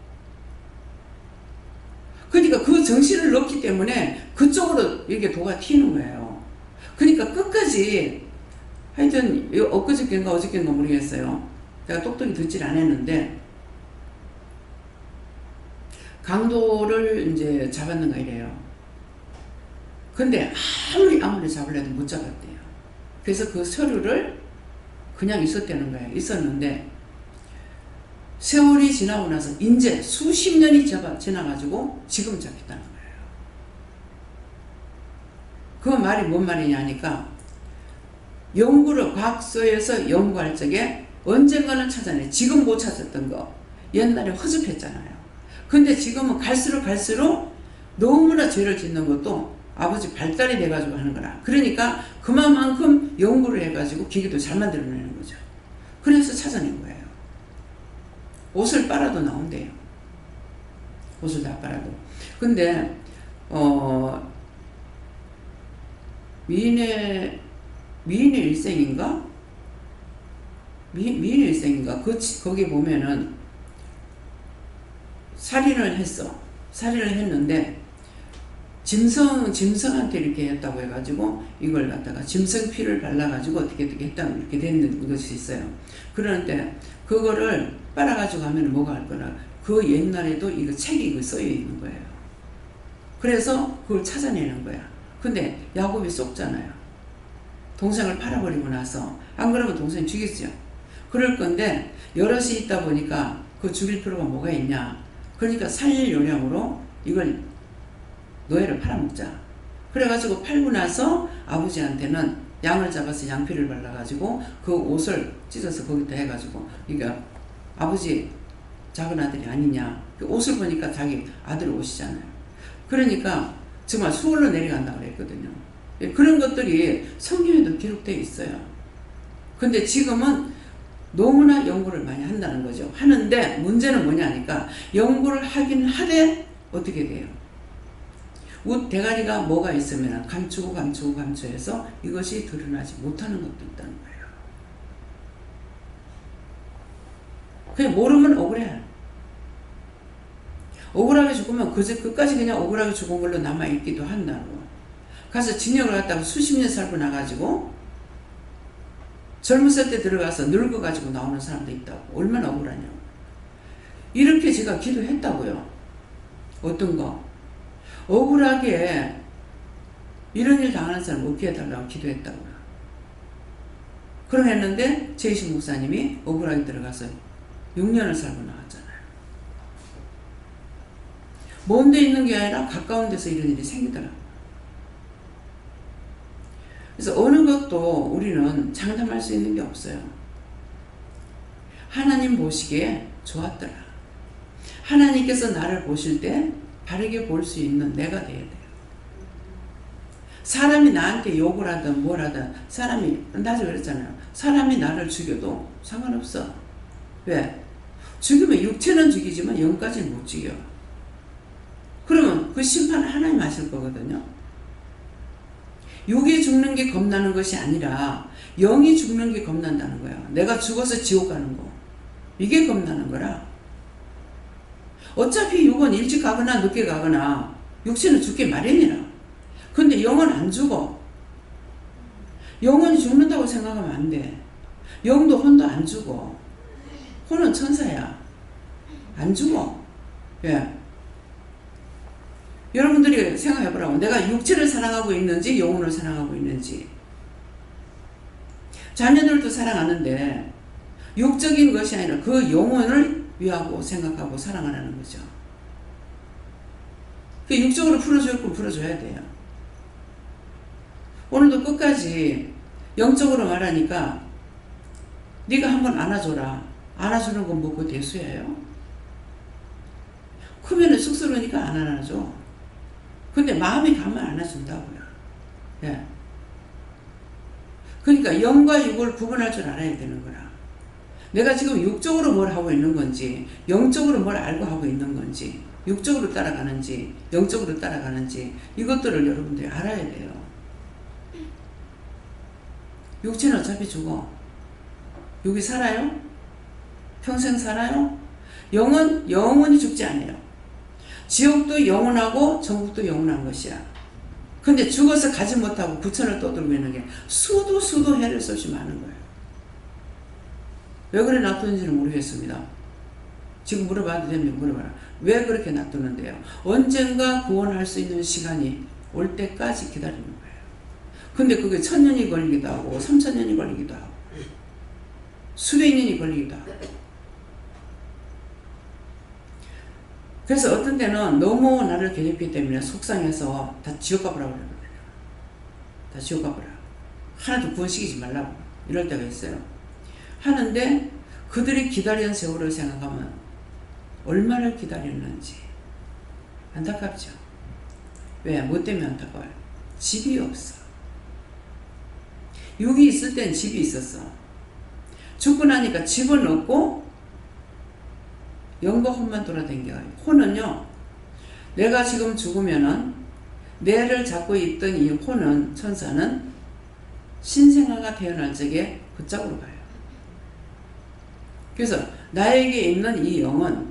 그러니까 그 정신을 넣기 때문에 그쪽으로 이렇게 도가 튀는 거예요. 그러니까 끝까지 하여튼 엊그저께인가 어저께인가 모르겠어요. 내가 똑똑히 듣질 않았는데 강도를 이제 잡았는가 이래요. 근데 아무리 잡으려도 못 잡았대요. 그래서 그 서류를 그냥 있었다는 거예요. 있었는데 세월이 지나고 나서 이제 수십 년이 지나가지고 지금 잡혔다는 거예요. 그 말이 뭔 말이냐니까 과학서에서 연구할 적에 언젠가는 찾아내. 지금 못 찾았던 거 옛날에 허접했잖아요. 근데 지금은 갈수록 너무나 죄를 짓는 것도 아버지 발달이 돼가지고 하는 거라. 그러니까 그만큼 연구를 해가지고 기계도 잘 만들어내는 거죠. 그래서 찾아낸 거예요. 옷을 빨아도 나온대요. 옷을 다 빨아도. 근데 미인의 일생인가? 미인의 일생인가? 거기 보면은 살인을 했는데 짐승한테 이렇게 했다고 해가지고 이걸 갖다가 짐승피를 발라가지고 어떻게 했다고 이렇게 된 것이 있어요. 그런데 그거를 빨아가지고 하면 뭐가 할 거라. 그 옛날에도 이거 책이 써여 있는 거예요. 그래서 그걸 찾아내는 거야. 근데 야곱이 쏙잖아요. 동생을 팔아버리고 나서. 안 그러면 동생 죽이죠. 그럴 건데 여럿이 있다 보니까 그 죽일 필요가 뭐가 있냐. 그러니까 살릴 요량으로 이걸 노예를 팔아먹자. 그래가지고 팔고 나서 아버지한테는 양을 잡아서 양피를 발라가지고 그 옷을 찢어서 거기다 해가지고 그러니까 아버지 작은 아들이 아니냐. 그 옷을 보니까 자기 아들 옷이잖아요. 그러니까 정말 수월로 내려간다고 그랬거든요. 그런 것들이 성경에도 기록되어 있어요. 근데 지금은 너무나 연구를 많이 한다는 거죠. 하는데 문제는 뭐냐니까 연구를 하긴 하되 어떻게 돼요? 옷 대가리가 뭐가 있으면 감추고 해서 이것이 드러나지 못하는 것도 있다는 거예요. 그냥 모르면 억울해. 억울하게 죽으면 끝까지 그냥 억울하게 죽은 걸로 남아있기도 한다고. 가서 징역을 갖다가 수십 년 살고 나가지고 젊었을 때 들어가서 늙어가지고 나오는 사람도 있다고. 얼마나 억울하냐고. 이렇게 제가 기도했다고요. 어떤 거? 억울하게 이런 일 당하는 사람 없게 해달라고 기도했다고요. 그럼 했는데 최희식 목사님이 억울하게 들어가서 6년을 살고 나왔잖아요. 먼 데 있는 게 아니라 가까운 데서 이런 일이 생기더라고요. 그래서 어느 것도 우리는 장담할 수 있는 게 없어요. 하나님 보시기에 좋았더라. 하나님께서 나를 보실 때 바르게 볼 수 있는 내가 돼야 돼요. 사람이 나한테 욕을 하든 뭘 하든 사람이 나중에 그랬잖아요. 사람이 나를 죽여도 상관없어. 왜? 죽이면 육체는 죽이지만 영까지는 못 죽여. 그러면 그 심판은 하나님 하실 거거든요. 육이 죽는 게 겁나는 것이 아니라 영이 죽는 게 겁난다는 거야. 내가 죽어서 지옥 가는 거. 이게 겁나는 거라. 어차피 육은 일찍 가거나 늦게 가거나 육체는 죽기 마련이라. 근데 영은 안 죽어. 영혼이 죽는다고 생각하면 안 돼. 영도 혼도 안 죽어. 혼은 천사야. 안 죽어. 왜? 여러분들이 생각해보라고. 내가 육체를 사랑하고 있는지 영혼을 사랑하고 있는지. 자녀들도 사랑하는데 육적인 것이 아니라 그 영혼을 위하고 생각하고 사랑하라는 거죠. 그 육적으로 풀어줄 건 풀어줘야 돼요. 오늘도 끝까지 영적으로 말하니까 네가 한번 안아줘라. 안아주는 건 뭐고 대수예요? 크면은 쑥스러우니까 안 안아줘. 근데 마음이 가면 안아준다고요. 예. 그러니까 영과 육을 구분할 줄 알아야 되는 거라. 내가 지금 육적으로 뭘 하고 있는 건지 영적으로 뭘 알고 하고 있는 건지 육적으로 따라가는지 영적으로 따라가는지 이것들을 여러분들이 알아야 돼요. 육체는 어차피 죽어. 육이 살아요? 평생 살아요? 영은 영원히 죽지 않아요. 지옥도 영원하고 천국도 영원한 것이야. 근데 죽어서 가지 못하고 구천을 떠들고 있는 게 수도 해를 수 없이 많은 거예요. 왜 그래 놔두는지는 모르겠습니다. 지금 물어봐도 됩니다. 물어봐라. 왜 그렇게 놔두는데요? 언젠가 구원할 수 있는 시간이 올 때까지 기다리는 거예요. 근데 그게 1000년이 걸리기도 하고 3000년이 걸리기도 하고 수백 년이 걸리기도 하고. 그래서 어떤 때는 너무 나를 괴롭히기 때문에 속상해서 다 지옥 가보라고 그러거든요. 다 지옥 가보라. 하나도 구원시키지 말라고. 이럴 때가 있어요. 하는데 그들이 기다린 세월을 생각하면 얼마나 기다렸는지 안타깝죠. 왜? 뭐 때문에 안타까워요? 집이 없어. 육이 있을 땐 집이 있었어. 죽고 나니까 집은 없고 영과 혼만 돌아다녀요. 혼은요, 내가 지금 죽으면은 내를 잡고 있던 이 혼은, 천사는 신생아가 태어날 적에 그 짝으로 가요. 그래서 나에게 있는 이 영은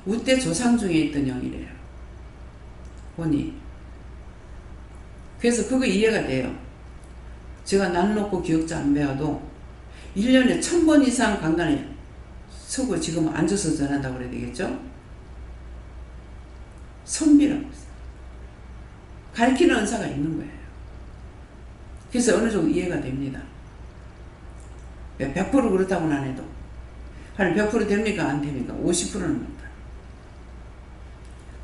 우때 조상 중에 있던 영이래요. 혼이. 그래서 그거 이해가 돼요. 제가 날 놓고 기억자 안 배워도 1년에 1000번 이상 강단에 서고 지금 앉아서 전한다고 그래야 되겠죠? 선비라고 했어요. 가르치는 은사가 있는 거예요. 그래서 어느 정도 이해가 됩니다. 100% 그렇다고는 안 해도 한 100% 됩니까? 안 됩니까? 50%는 못다.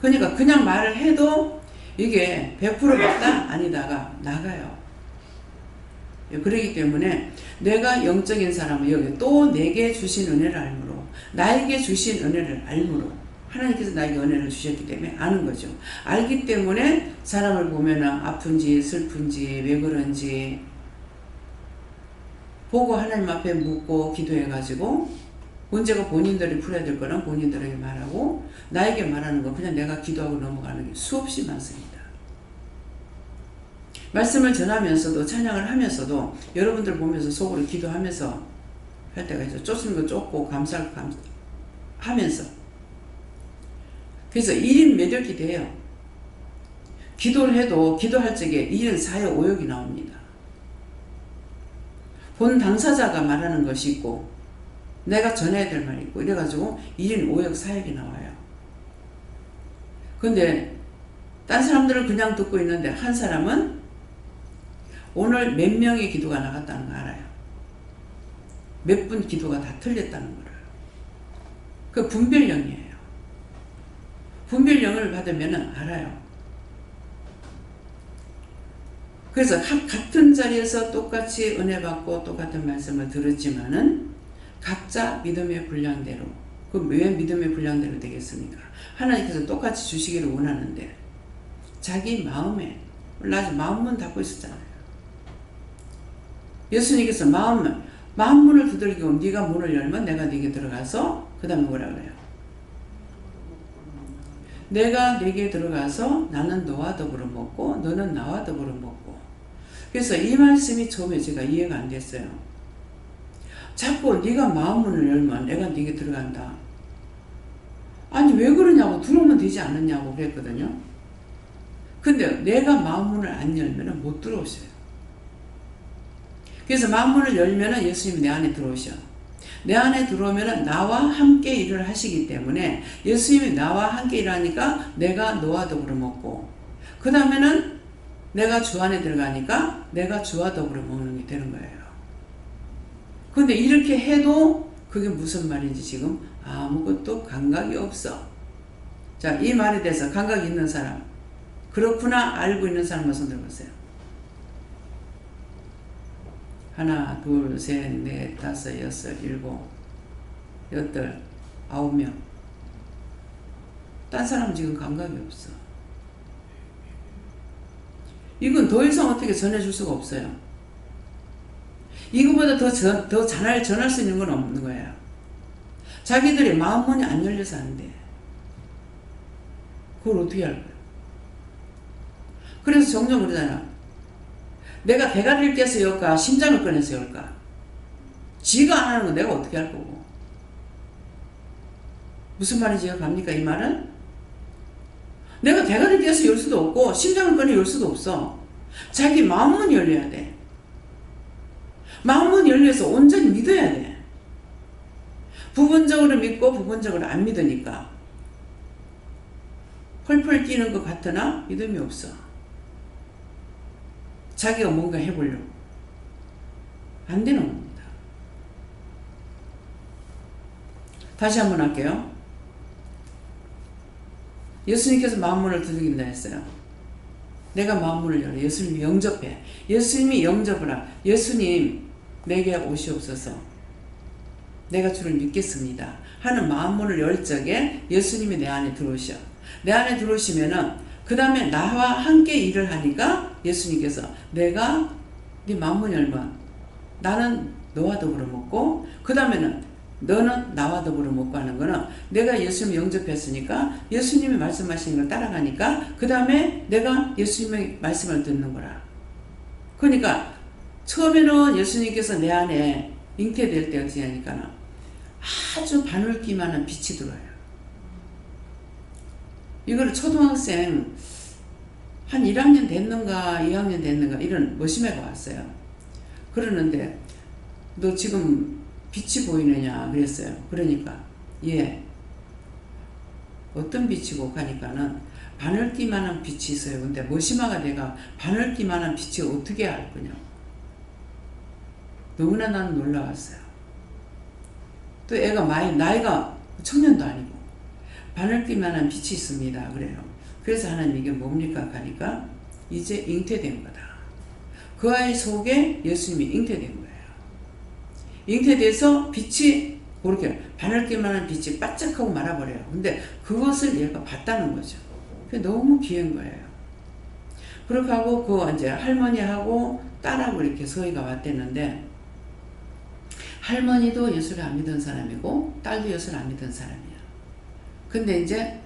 그러니까 그냥 말을 해도 이게 100% 맞다? 아니다가 나가요. 그렇기 때문에 내가 영적인 사람은 여기 또 내게 주신 은혜를 알므로, 나에게 주신 은혜를 알므로, 하나님께서 나에게 은혜를 주셨기 때문에 아는 거죠. 알기 때문에 사람을 보면 아픈지 슬픈지 왜 그런지 보고 하나님 앞에 묻고 기도해가지고 문제가 본인들이 풀어야 될 거는 본인들에게 말하고, 나에게 말하는 거 그냥 내가 기도하고 넘어가는 게 수없이 많습니다. 말씀을 전하면서도 찬양을 하면서도 여러분들 보면서 속으로 기도하면서 할 때가 있죠. 쫓는 거 쫓고 감사할 거 하면서. 그래서 1인 몇 역이 돼요. 기도를 해도 기도할 적에 1인 4역 5역이 나옵니다. 본 당사자가 말하는 것이 있고 내가 전해야 될 말이 있고 이래가지고 1인 5역 사역이 나와요. 근데 딴 사람들은 그냥 듣고 있는데 한 사람은 오늘 몇 명의 기도가 나갔다는 거 알아요. 몇 분 기도가 다 틀렸다는 거를. 그 분별령이에요. 분별령을 받으면 알아요. 그래서 같은 자리에서 똑같이 은혜 받고 똑같은 말씀을 들었지만은 각자 믿음의 분량대로, 그 왜 믿음의 분량대로 되겠습니까? 하나님께서 똑같이 주시기를 원하는데 자기 마음에, 마음문 닫고 있었잖아요. 예수님께서 마음문을 두들기고 네가 문을 열면 내가 네게 들어가서 그 다음에 뭐라 그래요? 내가 네게 들어가서 나는 너와 더불어 먹고 너는 나와 더불어 먹고. 그래서 이 말씀이 처음에 제가 이해가 안 됐어요. 자꾸 네가 마음문을 열면 내가 네게 들어간다. 아니 왜 그러냐고, 들어오면 되지 않느냐고 그랬거든요. 근데 내가 마음문을 안 열면 못 들어오셔요. 그래서 마음문을 열면 예수님이 내 안에 들어오셔. 내 안에 들어오면 나와 함께 일을 하시기 때문에 예수님이 나와 함께 일하니까 내가 너와 더불어 먹고, 그 다음에는 내가 주 안에 들어가니까 내가 주와 더불어 먹는 게 되는 거예요. 근데 이렇게 해도 그게 무슨 말인지 지금 아무것도 감각이 없어. 자, 이 말에 대해서 감각이 있는 사람, 그렇구나 알고 있는 사람만 손 들어보세요. 하나, 둘, 셋, 넷, 다섯, 여섯, 일곱, 여덟, 9명. 딴 사람은 지금 감각이 없어. 이건 더 이상 어떻게 전해줄 수가 없어요. 이거보다 더 잘 전할 수 있는 건 없는 거예요. 자기들이 마음문이 안 열려서 안 돼. 그걸 어떻게 할 거야? 그래서 종종 그러잖아. 내가 대가리를 깨서 열까 심장을 꺼내서 열까? 지가 안 하는 거 내가 어떻게 할 거고. 무슨 말인지 갑니까 이 말은? 내가 대가리를 깨서 열 수도 없고 심장을 꺼내 열 수도 없어. 자기 마음문이 열려야 돼. 마음문이 열려서 온전히 믿어야 돼. 부분적으로 믿고 부분적으로 안 믿으니까 펄펄 뛰는 것 같으나 믿음이 없어. 자기가 뭔가 해보려고. 안 되는 겁니다. 다시 한번 할게요. 예수님께서 마음문을 두드린다 했어요. 내가 마음문을 열어. 예수님이 영접해. 예수님이 영접을 하. 예수님 내게 오시옵소서. 내가 주를 믿겠습니다. 하는 마음문을 열 적에 예수님이 내 안에 들어오셔. 내 안에 들어오시면은 그 다음에 나와 함께 일을 하니까 예수님께서 내가 네 마음문 열면 나는 너와 더불어 먹고 그 다음에는 너는 나와 더불어 먹고 하는 거는 내가 예수님 영접했으니까 예수님이 말씀하시는 걸 따라가니까 그 다음에 내가 예수님의 말씀을 듣는 거라. 그러니까 처음에는 예수님께서 내 안에 잉태될 때 어떻게 하니까 아주 바늘기만한 빛이 들어요. 이거를 초등학생 한 1학년 됐는가 2학년 됐는가 이런 머시매가 왔어요. 그러는데 너 지금 빛이 보이느냐 그랬어요. 그러니까 예. 어떤 빛이고 하니까는 바늘기만한 빛이 있어요. 근데 머시마가 내가 바늘기만한 빛이 어떻게 알 거냐. 너무나 나는 놀라웠어요. 또 애가 나이가 청년도 아니고 바늘기만한 빛이 있습니다. 그래요. 그래서 하나님 이게 뭡니까? 하니까 이제 잉태된 거다. 그 아이 속에 예수님이 잉태된 거예요. 잉태돼서 빛이 그렇게 바늘기만한 빛이 반짝하고 말아버려요. 근데 그것을 얘가 봤다는 거죠. 그게 너무 귀한 거예요. 그렇게 하고 그 이제 할머니하고 딸하고 이렇게 서희가 왔댔는데 할머니도 예수를 안 믿은 사람이고 딸도 예수를 안 믿은 사람이야. 근데 이제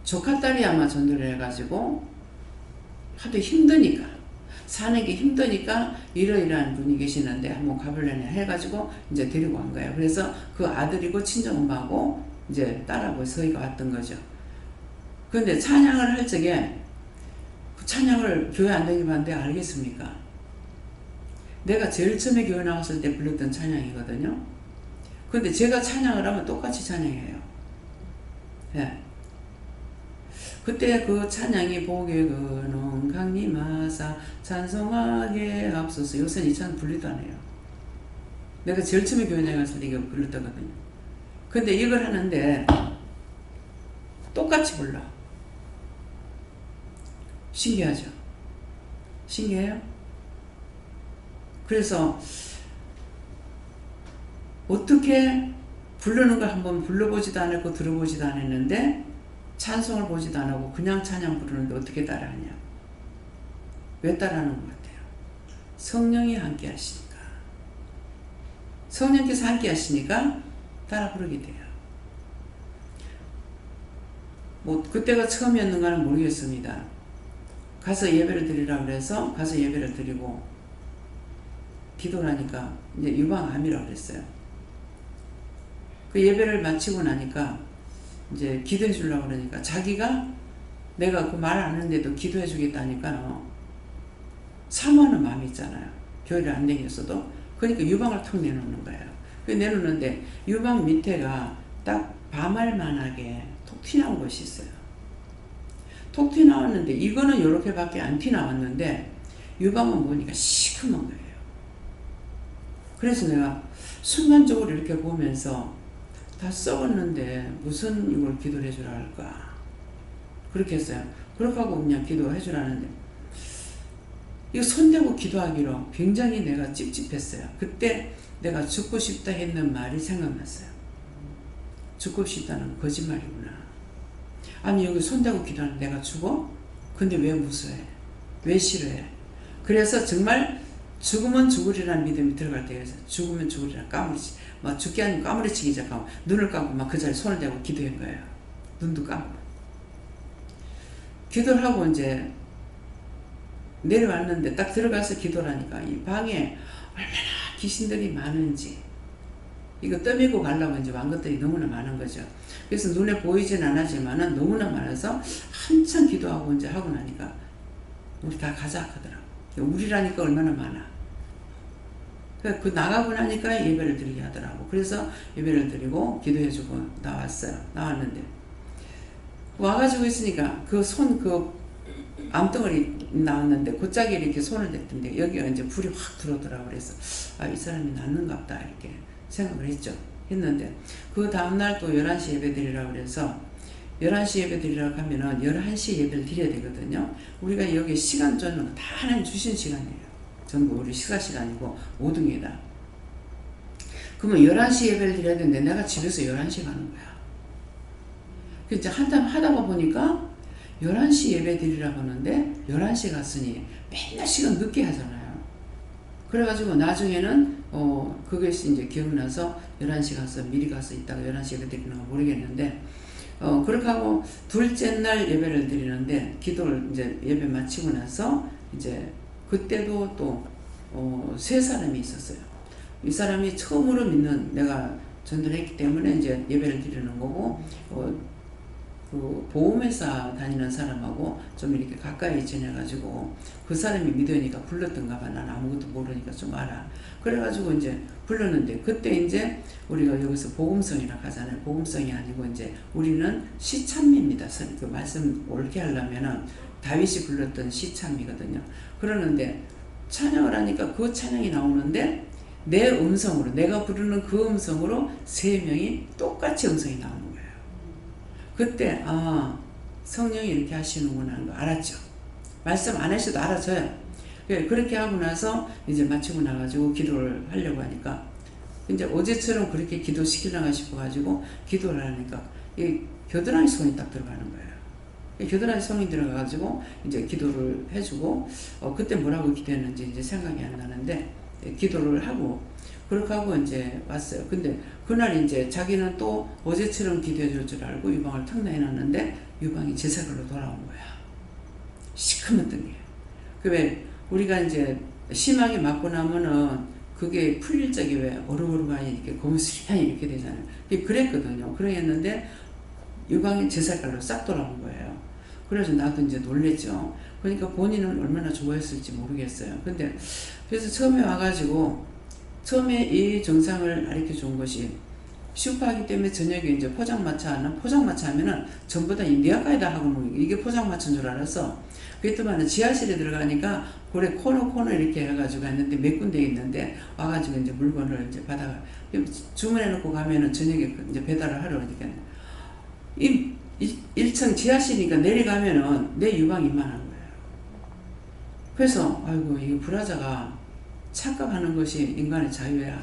조카딸이 아마 전도를 해가지고 하도 힘드니까 사는 게 힘드니까 이러이러한 분이 계시는데 한번 가볼래냐 해가지고 이제 데리고 간 거예요. 그래서 그 아들이고 친정엄마하고 이제 딸하고 서희가 왔던 거죠. 근데 찬양을 할 적에 그 찬양을 교회 안 다니는데 알겠습니까? 내가 제일 처음에 교회 나왔을 때 불렀던 찬양이거든요. 근데 제가 찬양을 하면 똑같이 찬양해요. 예. 그때 그 찬양이 복의 근원 강림하사 찬송하게 앞서서 요새는 이 찬 분리도 안 해요. 내가 제일 처음에 교회 나갔을 때 이거 불렀다거든요. 근데 이걸 하는데 똑같이 불러. 신기하죠? 신기해요? 그래서 어떻게 부르는 걸 한번 불러보지도 않았고 들어보지도 않았는데 찬송을 보지도 않고 그냥 찬양 부르는데 어떻게 따라하냐? 왜 따라하는 것 같아요? 성령이 함께 하시니까. 성령께서 함께 하시니까 따라 부르게 돼요. 뭐 그때가 처음이었는가는 모르겠습니다. 가서 예배를 드리라고 그래서 가서 예배를 드리고 기도를 하니까 이제 유방암이라고 그랬어요. 그 예배를 마치고 나니까 이제 기도해 주려고 그러니까 자기가 내가 그 말 안 하는데도 기도해 주겠다니까 사모하는 마음이 있잖아요. 교회를 안 다녔어도. 그러니까 유방을 턱 내놓는 거예요. 그 내놓는데 유방 밑에가 딱 밤알만하게 톡 튀나온 것이 있어요. 톡 튀나왔는데 이거는 이렇게밖에 안 튀나왔는데 유방은 보니까 시커먼 거예요. 그래서 내가 순간적으로 이렇게 보면서 다 썩었는데 무슨 이걸 기도를 해주라 할까? 그렇게 했어요. 그렇게 하고 그냥 기도해 주라는데 이거 손대고 기도하기로 굉장히 내가 찝찝했어요. 그때 내가 죽고 싶다 했는 말이 생각났어요. 죽고 싶다는 거짓말이구나. 아니 여기 손대고 기도하는 내가 죽어? 근데 왜 무서워해? 왜 싫어해? 그래서 정말 죽으면 죽으리라는 믿음이 들어갈 때에서 죽으면 죽으리라 까무리치 막 죽게 아니면 까무리치기 시작하고 눈을 감고 막 그 자리에 손을 대고 기도한 거예요. 눈도 감고 기도를 하고 이제 내려왔는데 딱 들어가서 기도를 하니까 이 방에 얼마나 귀신들이 많은지 이거 떠밀고 가려고 이제 왕 것들이 너무나 많은 거죠. 그래서 눈에 보이진 않았지만은 너무나 많아서 한참 기도하고 이제 하고 나니까 우리 다 가자 하더라고. 우리라니까 얼마나 많아. 그 나가고 나니까 예배를 드리게 하더라고. 그래서 예배를 드리고 기도해주고 나왔어요. 나왔는데 와가지고 있으니까 그 손 그 암덩어리 나왔는데 곧자기 이렇게 손을 댔던데 여기가 이제 불이 확 들어오더라고. 그래서 아, 이 사람이 낫는갑다 이렇게 생각을 했죠. 했는데 그 다음날 또 11시 예배 드리라고 그래서 11시 예배 드리라고 하면은 11시 예배를 드려야 되거든요. 우리가 여기 시간 조는 다 하나님 주신 시간이에요. 전부 우리 식사 시간이고 5등이다. 그러면 11시 예배를 드려야 되는데 내가 집에서 11시에 가는 거야. 그래서 한참 하다가 보니까 11시 예배 드리라고 하는데 11시에 갔으니 맨날 시간 늦게 하잖아요. 그래가지고 나중에는 그게 이제 기억나서 11시 가서 미리 가서 있다가 11시 예배 드리는 거 모르겠는데 그렇게 하고 둘째 날 예배를 드리는데 기도를 이제 예배 마치고 나서 이제 그때도 또 세 사람이 있었어요. 이 사람이 처음으로 믿는 내가 전도를 했기 때문에 이제 예배를 드리는 거고 그 보험회사 다니는 사람하고 좀 이렇게 가까이 지내가지고 그 사람이 믿으니까 불렀던가 봐. 난 아무것도 모르니까 좀 알아. 그래가지고 이제 불렀는데 그때 이제 우리가 여기서 복음성이라 하잖아요. 복음성이 아니고 이제 우리는 시참미입니다. 그 말씀 옳게 하려면은 다윗이 불렀던 시참미거든요. 그러는데 찬양을 하니까 그 찬양이 나오는데 내 음성으로 내가 부르는 그 음성으로 세 명이 똑같이 음성이 나오는 거예요. 그때 성령이 이렇게 하시는구나 하는 거 알았죠. 말씀 안 하셔도 알아져요. 그렇게 하고 나서 이제 마치고 나가지고 기도를 하려고 하니까 이제 어제처럼 그렇게 기도시키려고 싶어가지고 기도를 하니까 이 겨드랑이 손이 딱 들어가는 거예요. 겨드랑이 손이 들어가가지고 이제 기도를 해주고 그때 뭐라고 기도했는지 이제 생각이 안 나는데 기도를 하고 그렇게 하고 이제 왔어요. 근데 그날 이제 자기는 또 어제처럼 기도해 줄 줄 알고 유방을 턱 내놨는데 유방이 제 색깔로 돌아온 거야. 시커멓던 게. 왜 우리가 이제 심하게 맞고 나면은 그게 풀릴 적이 왜 오르고르가니 이렇게 고무스리하니 이렇게 되잖아요. 그랬거든요. 그랬는데 유방이 제 색깔로 싹 돌아온 거예요. 그래서 나도 이제 놀랬죠. 그러니까 본인은 얼마나 좋아했을지 모르겠어요. 근데 그래서 처음에 와가지고 처음에 이 정상을 가르쳐 준 것이 슈퍼하기 때문에 저녁에 이제 포장마차 하는 포장마차 하면은 전부 다 인디아까지다 하고 뭐 이게 포장마차인 줄 알았어. 그랬더니 지하실에 들어가니까 고래 코너 이렇게 해가지고 했는데 몇 군데 있는데 와가지고 이제 물건을 이제 받아가 주문해놓고 가면은 저녁에 이제 배달을 하러 오니까 1층 지하실이니까 내려가면은 내 유방이 이만한 거예요. 그래서 아이고 이 브라자가 착각하는 것이 인간의 자유야.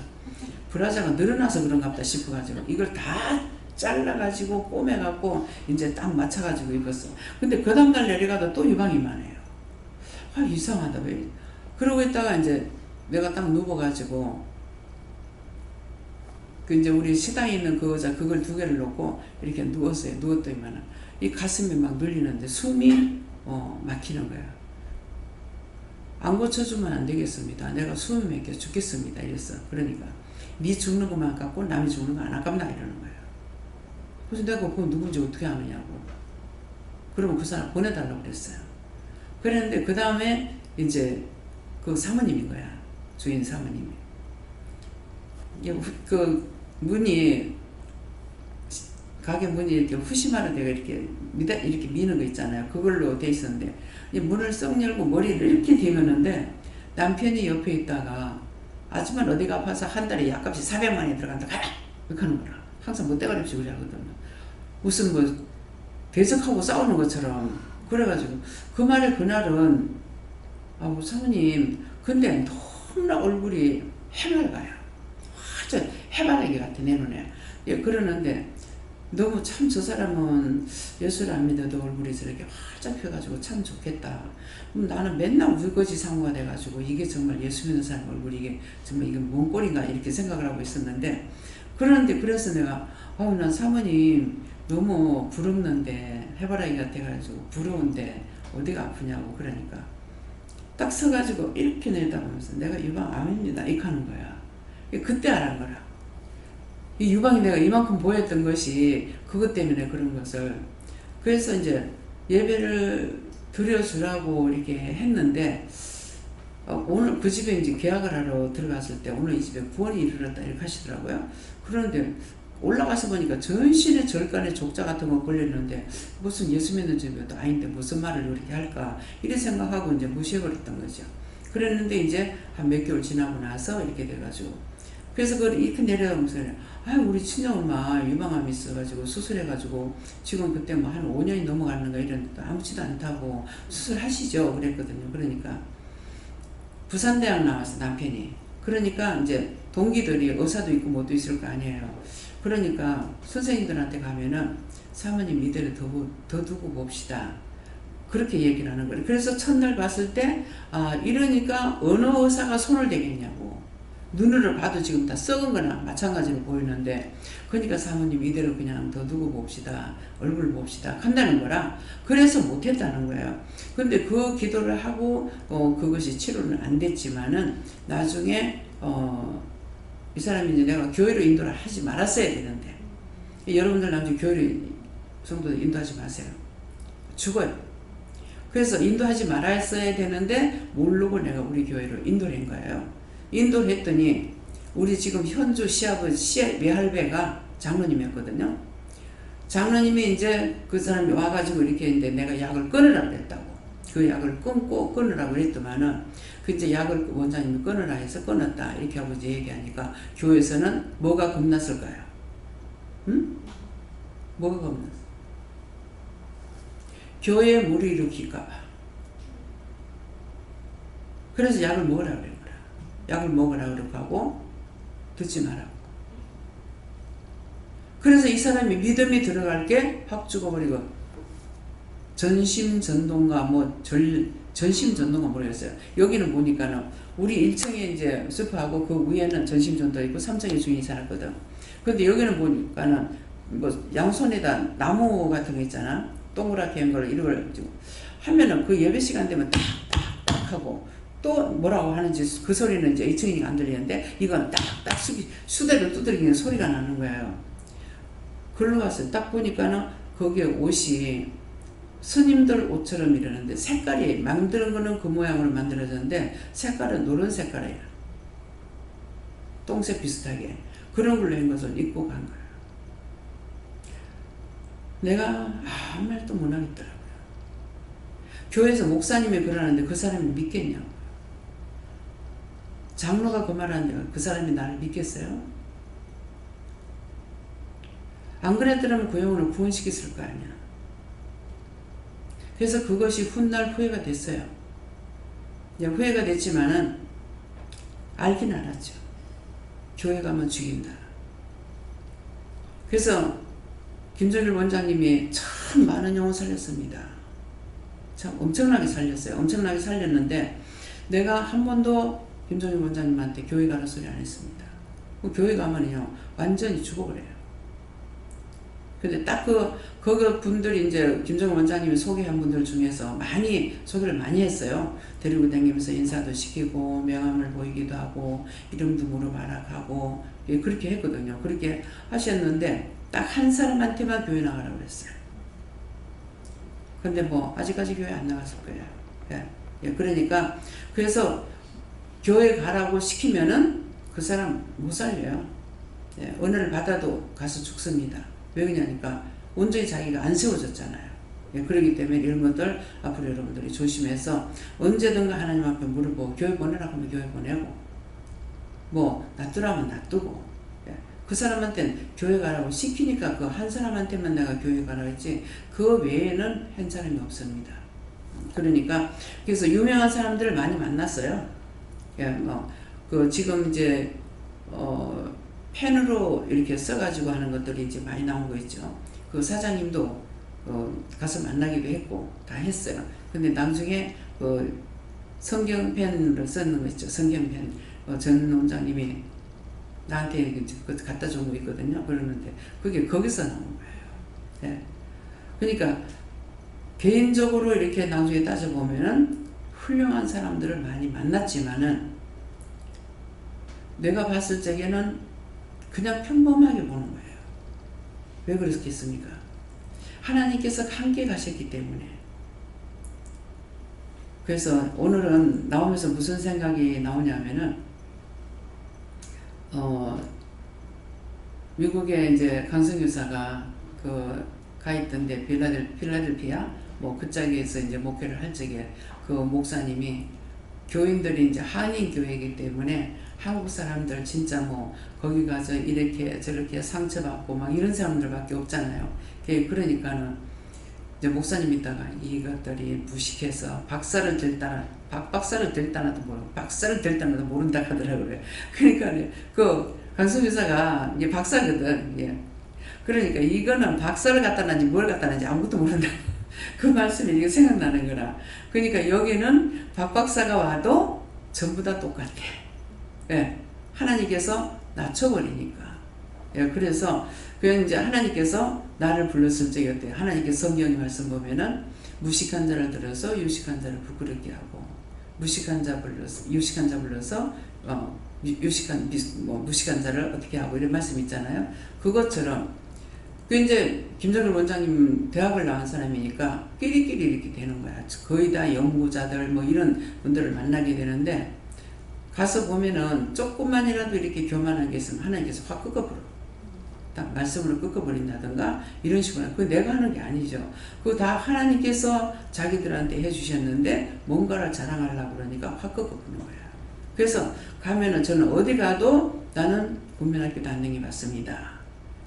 브라자가 늘어나서 그런가 보다 싶어가지고 이걸 다 잘라가지고 꼬매갖고 이제 딱 맞춰가지고 입었어. 근데 그 다음날 내려가도 또 유방이 이만해요. 아 이상하다 왜. 그러고 있다가 이제 내가 딱 누워가지고 그 이제 우리 식당에 있는 그 의자 그걸 2개를 놓고 이렇게 누웠어요. 누웠더니만 이 가슴이 막 눌리는데 숨이 막히는 거야. 안 고쳐주면 안 되겠습니다. 내가 숨이 막혀 죽겠습니다. 이랬어. 그러니까 네 죽는 것만 아깝고 남이 죽는 거 안 아깝나 이러는 거야. 그래서 내가 그거 누군지 어떻게 아느냐고. 그러면 그 사람 보내달라고 그랬어요. 그랬는데 그 다음에 이제 그 사모님인 거야. 주인 사모님이. 그 문이 가게 문이 이렇게 후시마로 내가 이렇게 미는 거 있잖아요. 그걸로 돼 있었는데 문을 썩 열고 머리를 이렇게 대면는데 남편이 옆에 있다가 아줌마는 어디가 아파서 한 달에 약값이 400만이 들어간다. 가라! 이렇게 하는 거라. 항상 뭐 때가 없이 그래 하거든요. 무슨 뭐 대적하고 싸우는 것처럼. 그래가지고 그 말에 그날은 아우 사모님 근데 너무나 얼굴이 해맑아요. 아주 해바라기 같아 내 눈에. 예, 그러는데 너무 참 저 사람은 예수를 안 믿어도 얼굴이 저렇게 활짝 펴가지고 참 좋겠다. 나는 맨날 우거지 상무가 돼가지고 이게 정말 예수 믿는 사람 얼굴이 이게 정말 이게 뭔 꼴인가 이렇게 생각을 하고 있었는데 그런데 그래서 내가 난 사모님 너무 부럽는데 해바라기 같아가지고 부러운데 어디가 아프냐고 그러니까 딱 서가지고 이렇게 내다보면서 내가 유방 암입니다 이렇게 하는 거야. 그때 알은 거라. 이 유방이 내가 이만큼 보였던 것이 그것 때문에 그런 것을. 그래서 이제 예배를 드려주라고 이렇게 했는데 오늘 그 집에 이제 계약을 하러 들어갔을 때 오늘 이 집에 구원이 이르렀다 이렇게 하시더라고요. 그런데 올라가서 보니까 전신에 절간에 족자 같은 거 걸렸는데 무슨 예수 믿는 집에도 아닌데 무슨 말을 이렇게 할까 이런 생각하고 이제 무시해버렸던 거죠. 그랬는데 이제 한 몇 개월 지나고 나서 이렇게 돼가지고 그래서 그걸 이렇게 내려가면서 우리 친정엄마 유방암이 있어가지고 수술해가지고 지금 그때 뭐 한 5년이 넘어갔는가 이랬는데 아무렇지도 않다고 수술하시죠 그랬거든요. 그러니까 부산대학 나왔어 남편이. 그러니까 이제 동기들이 의사도 있고 뭐도 있을 거 아니에요. 그러니까 선생님들한테 가면은 사모님 이대로 더 두고 봅시다. 그렇게 얘기를 하는 거예요. 그래서 첫날 봤을 때 이러니까 어느 의사가 손을 대겠냐고. 눈으로 봐도 지금 다 썩은 거나 마찬가지로 보이는데 그러니까 사모님 이대로 그냥 더 두고 봅시다. 얼굴 봅시다. 한다는 거라. 그래서 못했다는 거예요. 근데 그 기도를 하고 그것이 치료는 안 됐지만은 나중에 이 사람이 이제 내가 교회로 인도를 하지 말았어야 되는데 여러분들 나중에 교회로 성도 인도하지 마세요. 죽어요. 그래서 인도하지 말았어야 되는데 모르고 내가 우리 교회로 인도를 한 거예요. 인도를 했더니 우리 지금 현주 시아버지 외할배가 장로님이었거든요. 장로님이 이제 그 사람이 와가지고 이렇게 했는데 내가 약을 끊으라 그랬다고. 그 약을 끊으라고 그랬더만은 그 이제 약을 원장님이 끊으라 해서 끊었다 이렇게 하고 이제 얘기하니까 교회에서는 뭐가 겁났을까요? 응? 뭐가 겁났어? 교회에 물을 일으킬까봐. 그래서 약을 먹으라 그래요. 약을 먹으라 그러고 하고 듣지 말라고. 그래서 이 사람이 믿음이 들어갈 게 확 죽어버리고 전심전동가 전심전동가 모르겠어요. 여기는 보니까는 우리 1층에 이제 숲하고 그 위에는 전심전도 있고 3층에 주인이 살았거든. 근데 여기는 보니까는 뭐 양손에다 나무 같은 거 있잖아. 동그랗게 한 걸 이걸 가지고 하면은 그 예배 시간 되면 딱딱딱 하고 또 뭐라고 하는지 그 소리는 이제 2층이니까 안 들리는데 이건 딱딱 수대를 두드리는 소리가 나는 거예요. 글로 와서 딱 보니까는 거기에 옷이 스님들 옷처럼 이러는데 색깔이 만드는 거는 그 모양으로 만들어졌는데 색깔은 노란 색깔이에요. 똥색 비슷하게. 그런 걸로 한 것을 잊고 간 거예요. 내가 아무 말도 못 하겠더라고요. 교회에서 목사님이 그러는데 그 사람이 믿겠냐고. 장로가 그 말하는데 그 사람이 나를 믿겠어요? 안 그랬더라면 그 영혼을 구원시켰을 거 아니야. 그래서 그것이 훗날 후회가 됐어요. 후회가 됐지만은 알긴 알았죠. 교회 가면 죽인다. 그래서 김정일 원장님이 참 많은 영혼 살렸습니다. 참 엄청나게 살렸어요. 엄청나게 살렸는데 내가 한 번도 김정일 원장님한테 교회 가는 소리 안 했습니다. 교회 가면요 완전히 죽어버려요. 근데 딱 그 분들이 이제 김정일 원장님이 소개한 분들 중에서 많이 소개를 많이 했어요. 데리고 다니면서 인사도 시키고 명함을 보이기도 하고 이름도 물어봐라 하고 그렇게 했거든요. 그렇게 하셨는데 딱 한 사람한테만 교회 나가라고 그랬어요. 근데 뭐 아직까지 교회 안 나갔을 거예요. 그러니까 그래서 교회 가라고 시키면은 그 사람 못 살려요. 은혜를 받아도 가서 죽습니다. 왜 그러냐니까 온전히 자기가 안 세워졌잖아요. 그렇기 때문에 이런 것들 앞으로 여러분들이 조심해서 언제든가 하나님 앞에 물어보고 교회 보내라고 하면 교회 보내고 뭐 놔두라면 놔두고 그 사람한테는 교회 가라고 시키니까 그 한 사람한테만 내가 교회 가라 했지 그 외에는 한 사람이 없습니다. 그러니까 그래서 유명한 사람들을 많이 만났어요. 지금 이제 펜으로 이렇게 써가지고 하는 것들이 이제 많이 나온 거 있죠. 그 사장님도 가서 만나기도 했고 다 했어요. 근데 나중에 성경펜으로 쓰는 거 있죠. 성경펜 전 원장님이 나한테 갖다 준 거 있거든요. 그러는데 그게 거기서 나온 거예요. 그러니까 개인적으로 이렇게 나중에 따져보면은 훌륭한 사람들을 많이 만났지만은 내가 봤을 적에는 그냥 평범하게 보는 거예요. 왜 그렇겠습니까? 하나님께서 함께 가셨기 때문에. 그래서 오늘은 나오면서 무슨 생각이 나오냐면은 미국에 이제 강성교사가 가 있던데 필라델피아 그 짝에서 이제 목회를 할 적에 그 목사님이 교인들이 이제 한인 교회이기 때문에 한국 사람들 진짜 거기 가서 이렇게 저렇게 상처받고 막 이런 사람들밖에 없잖아요. 그러니까는 이제 목사님 있다가 이것들이 무식해서 박사를 될 때나도 모른다 하더라고요. 그러니까 그 강성교사가 이제 박사거든. 그러니까 이거는 박사를 갖다 놨는지 뭘 갖다 놨는지 아무것도 모른다. 그 말씀이 생각나는 거라. 그러니까 여기는 박 박사가 와도 전부 다 똑같아. 하나님께서 낮춰버리니까. 그래서 이제 하나님께서 나를 불렀을 적에 어때요? 하나님께서 성경의 말씀 보면은 무식한 자를 들어서 유식한 자를 부끄럽게 하고 무식한 자 불러서 무식한 자를 어떻게 하고 이런 말씀 있잖아요. 그것처럼 이제 김정일 원장님 대학을 나온 사람이니까 끼리끼리 이렇게 되는 거야. 거의 다 연구자들 이런 분들을 만나게 되는데 가서 보면은 조금만이라도 이렇게 교만한 게 있으면 하나님께서 확 꺾어버려. 딱 말씀으로 꺾어버린다든가 이런 식으로. 그거 내가 하는 게 아니죠. 그거 다 하나님께서 자기들한테 해주셨는데 뭔가를 자랑하려고 그러니까 확 꺾어버리는 거야. 그래서 가면은 저는 어디 가도 나는 국민학교도 안 다녀봤습니다.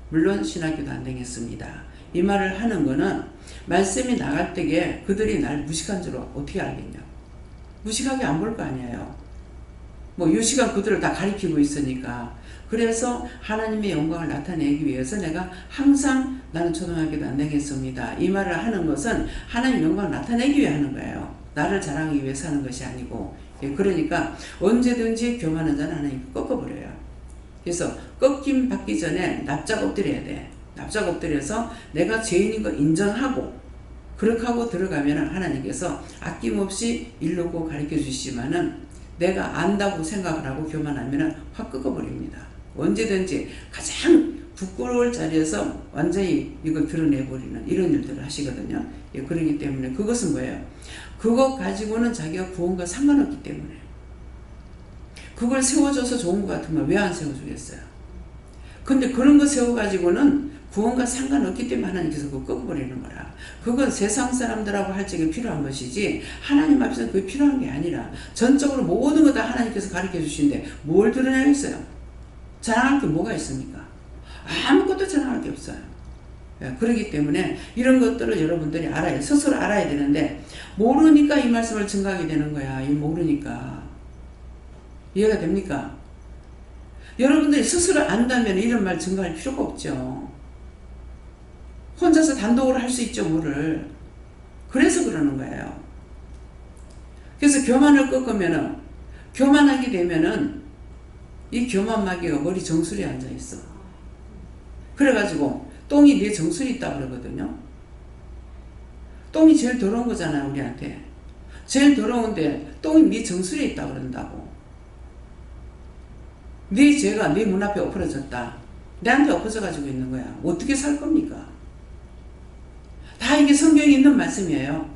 물론 신학교도 안 다녔습니다. 이 말을 하는 거는 말씀이 나갈 때에 그들이 날 무식한 줄 어떻게 알겠냐. 무식하게 안 볼 거 아니에요. 유식한 그들을 다 가리키고 있으니까. 그래서 하나님의 영광을 나타내기 위해서 내가 항상 나는 초등학교도 안 다녔습니다. 이 말을 하는 것은 하나님의 영광을 나타내기 위해 하는 거예요. 나를 자랑하기 위해서 하는 것이 아니고. 그러니까 언제든지 교만한 자는 하나님 꺾어버려요. 그래서 꺾임 받기 전에 납작 엎드려야 돼. 납작 엎드려서 내가 죄인인 거 인정하고 그렇게 하고 들어가면 하나님께서 아낌없이 일르고 가르쳐 주시지만은 내가 안다고 생각을 하고 교만하면 확 꺾어버립니다. 언제든지 가장 부끄러울 자리에서 완전히 이걸 드러내버리는 이런 일들을 하시거든요. 그렇기 때문에 그것은 뭐예요? 그거 가지고는 자기가 구원과 상관없기 때문에 그걸 세워줘서 좋은 것 같으면 왜 안 세워주겠어요? 근데 그런 거 세워가지고는 구원과 상관없기 때문에 하나님께서 그거 꺾어버리는 거라. 그건 세상 사람들하고 할 적에 필요한 것이지 하나님 앞에서는 그게 필요한 게 아니라 전적으로 모든 거 다 하나님께서 가르쳐 주시는데 뭘 드러내겠어요? 자랑할 게 뭐가 있습니까? 아무것도 자랑할 게 없어요. 예, 그렇기 때문에 이런 것들을 여러분들이 알아야, 스스로 알아야 되는데 모르니까 이 말씀을 증가하게 되는 거야. 이 모르니까. 이해가 됩니까? 여러분들이 스스로 안다면 이런 말 증가할 필요가 없죠. 혼자서 단독으로 할 수 있죠, 뭐를. 그래서 그러는 거예요. 그래서 교만을 꺾으면은, 교만하게 되면은 이 교만마귀가 머리 정수리에 앉아 있어. 그래가지고 똥이 내 정수리 있다 그러거든요. 똥이 제일 더러운 거잖아요, 우리한테. 제일 더러운데 똥이 네 정수리에 있다 그런다고. 네 죄가 네 문 앞에 엎어졌다. 내한테 엎어져 가지고 있는 거야. 어떻게 살 겁니까? 다 이게 성경에 있는 말씀이에요.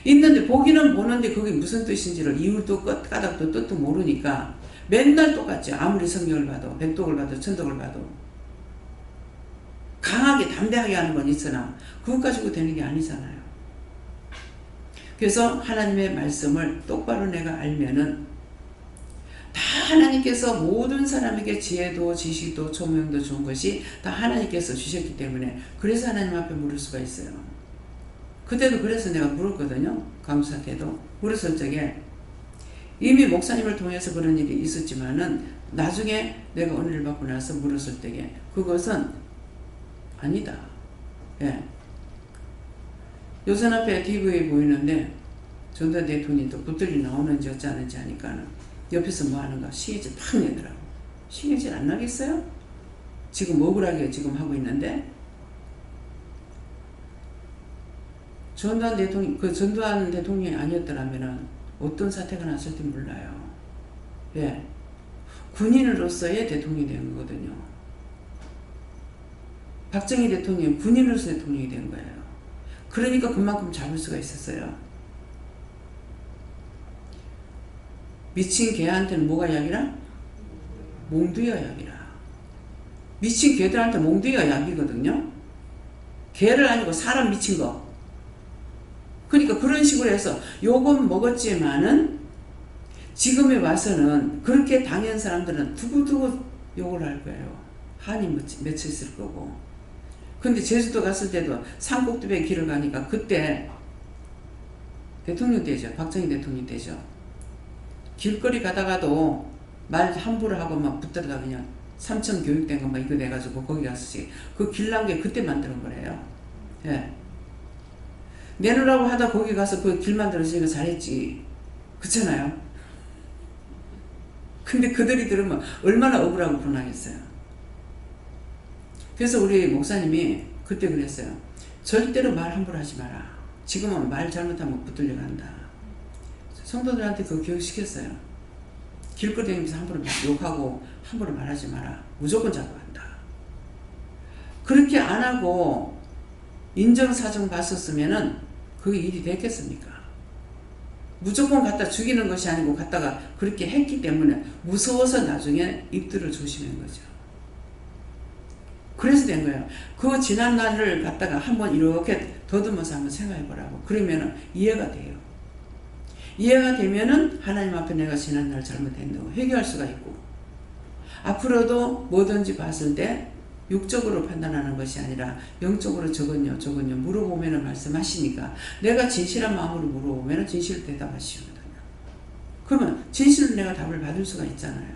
있는데 보기는 보는데 그게 무슨 뜻인지를 이유도 까닭도 뜻도 모르니까 맨날 똑같지. 아무리 성경을 봐도 백독을 봐도 천독을 봐도 강하게 담대하게 하는 건 있으나 그것 가지고 되는 게 아니잖아요. 그래서 하나님의 말씀을 똑바로 내가 알면은 다 하나님께서 모든 사람에게 지혜도 지식도 총명도 좋은 것이 다 하나님께서 주셨기 때문에 그래서 하나님 앞에 물을 수가 있어요. 그때도 그래서 내가 물었거든요. 감사 때도 물었을 적에 이미 목사님을 통해서 그런 일이 있었지만은 나중에 내가 은혜를 받고 나서 물었을 때에 그것은 아니다. 예. 요선 앞에 TV에 보이는데 전두환 대통령도 붙들이 나오는지 어쩌는지 하니까는 옆에서 뭐 하는가 시계질 팍 내더라고. 시계질 안 나겠어요? 지금 억울하게 지금 하고 있는데 전두환 대통령이 아니었더라면은 어떤 사태가 났을지 몰라요. 예. 군인으로서의 대통령이 된 거거든요. 박정희 대통령이 군인으로서 대통령이 된 거예요. 그러니까 그만큼 잡을 수가 있었어요. 미친 개한테는 뭐가 약이라? 몽두가 약이라. 미친 개들한테 몽두가 약이거든요. 개를 아니고 사람 미친 거. 그러니까 그런 식으로 해서 욕은 먹었지만은 지금에 와서는 그렇게 당한 사람들은 두고두고 욕을 할 거예요. 한이 맺혀 있을 거고. 근데 제주도 갔을 때도 산꼭두배 길을 가니까 그때 대통령 때죠. 박정희 대통령 때죠. 길거리 가다가도 말 함부로 하고 막 붙들다 그냥 삼천 교육된 거 막 이거 내가지고 거기 가서 그 길난 게 그때 만드는 거래요. 예. 내놓으라고 하다 거기 가서 그 길 만들었으니까 잘했지. 그렇잖아요. 근데 그들이 들으면 얼마나 억울하고 불안하겠어요. 그래서 우리 목사님이 그때 그랬어요. 절대로 말 함부로 하지 마라. 지금은 말 잘못하면 붙들려 간다. 성도들한테 그거 교육시켰어요. 길거리 다니면서 함부로 욕하고 함부로 말하지 마라. 무조건 잡고 간다. 그렇게 안 하고 인정사정 봤었으면은 그게 일이 됐겠습니까? 무조건 갖다 죽이는 것이 아니고 갖다가 그렇게 했기 때문에 무서워서 나중에 입들을 조심한 거죠. 그래서 된 거예요. 그 지난 날을 갖다가 한번 이렇게 더듬어서 한번 생각해 보라고. 그러면은 이해가 돼요. 이해가 되면은 하나님 앞에 내가 지난 날 잘못했다고 회개할 수가 있고 앞으로도 뭐든지 봤을 때 육적으로 판단하는 것이 아니라 영적으로 저건요 물어보면은 말씀하시니까 내가 진실한 마음으로 물어보면은 진실 대답하시거든요. 그러면 진실로 내가 답을 받을 수가 있잖아요.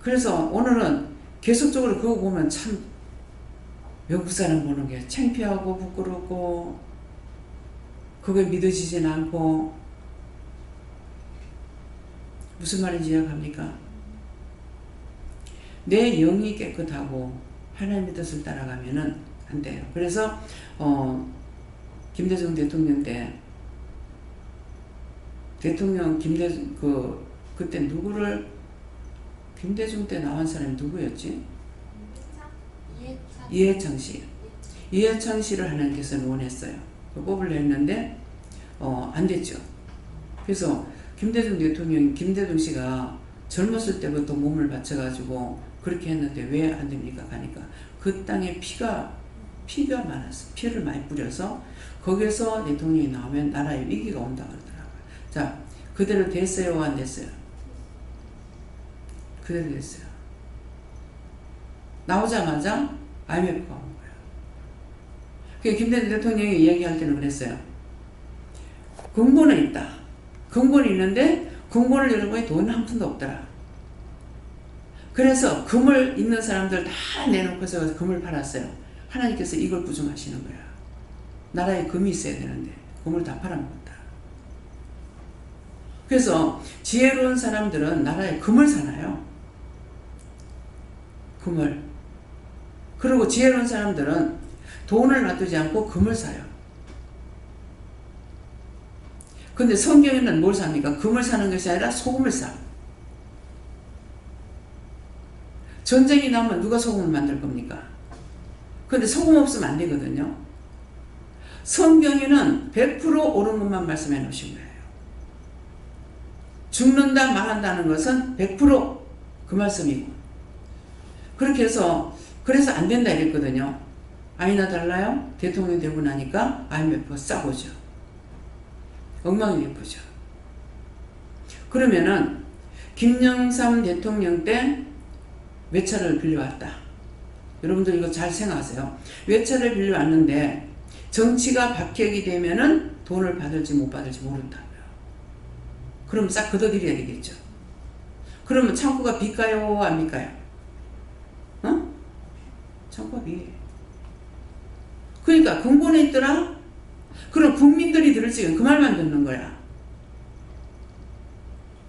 그래서 오늘은 계속적으로 그거 보면 참 외국 사람 보는 게 창피하고 부끄럽고 그게 믿어지진 않고 무슨 말인지 이해갑니까? 내 영이 깨끗하고 하나님의 뜻을 따라가면은 안 돼요. 그래서 김대중 대통령 때 그때 누구를 김대중 때 나온 사람이 누구였지? 이해창 씨. 이해창 씨를 하나님께서는 원했어요. 뽑으려 했는데 안 됐죠. 그래서 김대중 씨가 젊었을 때부터 몸을 바쳐가지고 그렇게 했는데 왜 안 됩니까? 가니까 그 땅에 피가 많았어. 피를 많이 뿌려서 거기서 대통령이 나오면 나라에 위기가 온다 그러더라고요. 자, 그대로 됐어요? 안 됐어요? 그대로 됐어요. 나오자마자 IMF가 온 거예요. 김대중 대통령이 얘기할 때는 그랬어요. 근본은 있다. 근본이 있는데 근본을 열어보니 돈 한 푼도 없더라. 그래서 금을 있는 사람들 다 내놓고서 금을 팔았어요. 하나님께서 이걸 부정하시는 거야. 나라에 금이 있어야 되는데 금을 다 팔아먹었다. 그래서 지혜로운 사람들은 나라에 금을 사나요? 금을. 그리고 지혜로운 사람들은 돈을 놔두지 않고 금을 사요. 근데 성경에는 뭘 삽니까? 금을 사는 것이 아니라 소금을 사. 전쟁이 나면 누가 소금을 만들 겁니까? 근데 소금 없으면 안 되거든요. 성경에는 100% 옳은 것만 말씀해 놓으신 거예요. 죽는다 망한다는 것은 100%그 말씀이고, 그렇게 해서 그래서 안 된다 이랬거든요. 아니나 달라요? 대통령이 되고 나니까 IMF가 싸보죠. 엉망이 예쁘죠. 그러면은 김영삼 대통령 때 외차를 빌려왔다. 여러분들 이거 잘 생각하세요. 외차를 빌려왔는데 정치가 박격이 되면은 돈을 받을지 못 받을지 모른다고요. 그럼 싹 걷어들여야 되겠죠. 그러면 창고가 비까요? 안 비까요? 어? 창고가 비. 그러니까 근본에 있더라? 그럼 국민들이 들을 지금 그 말만 듣는 거야.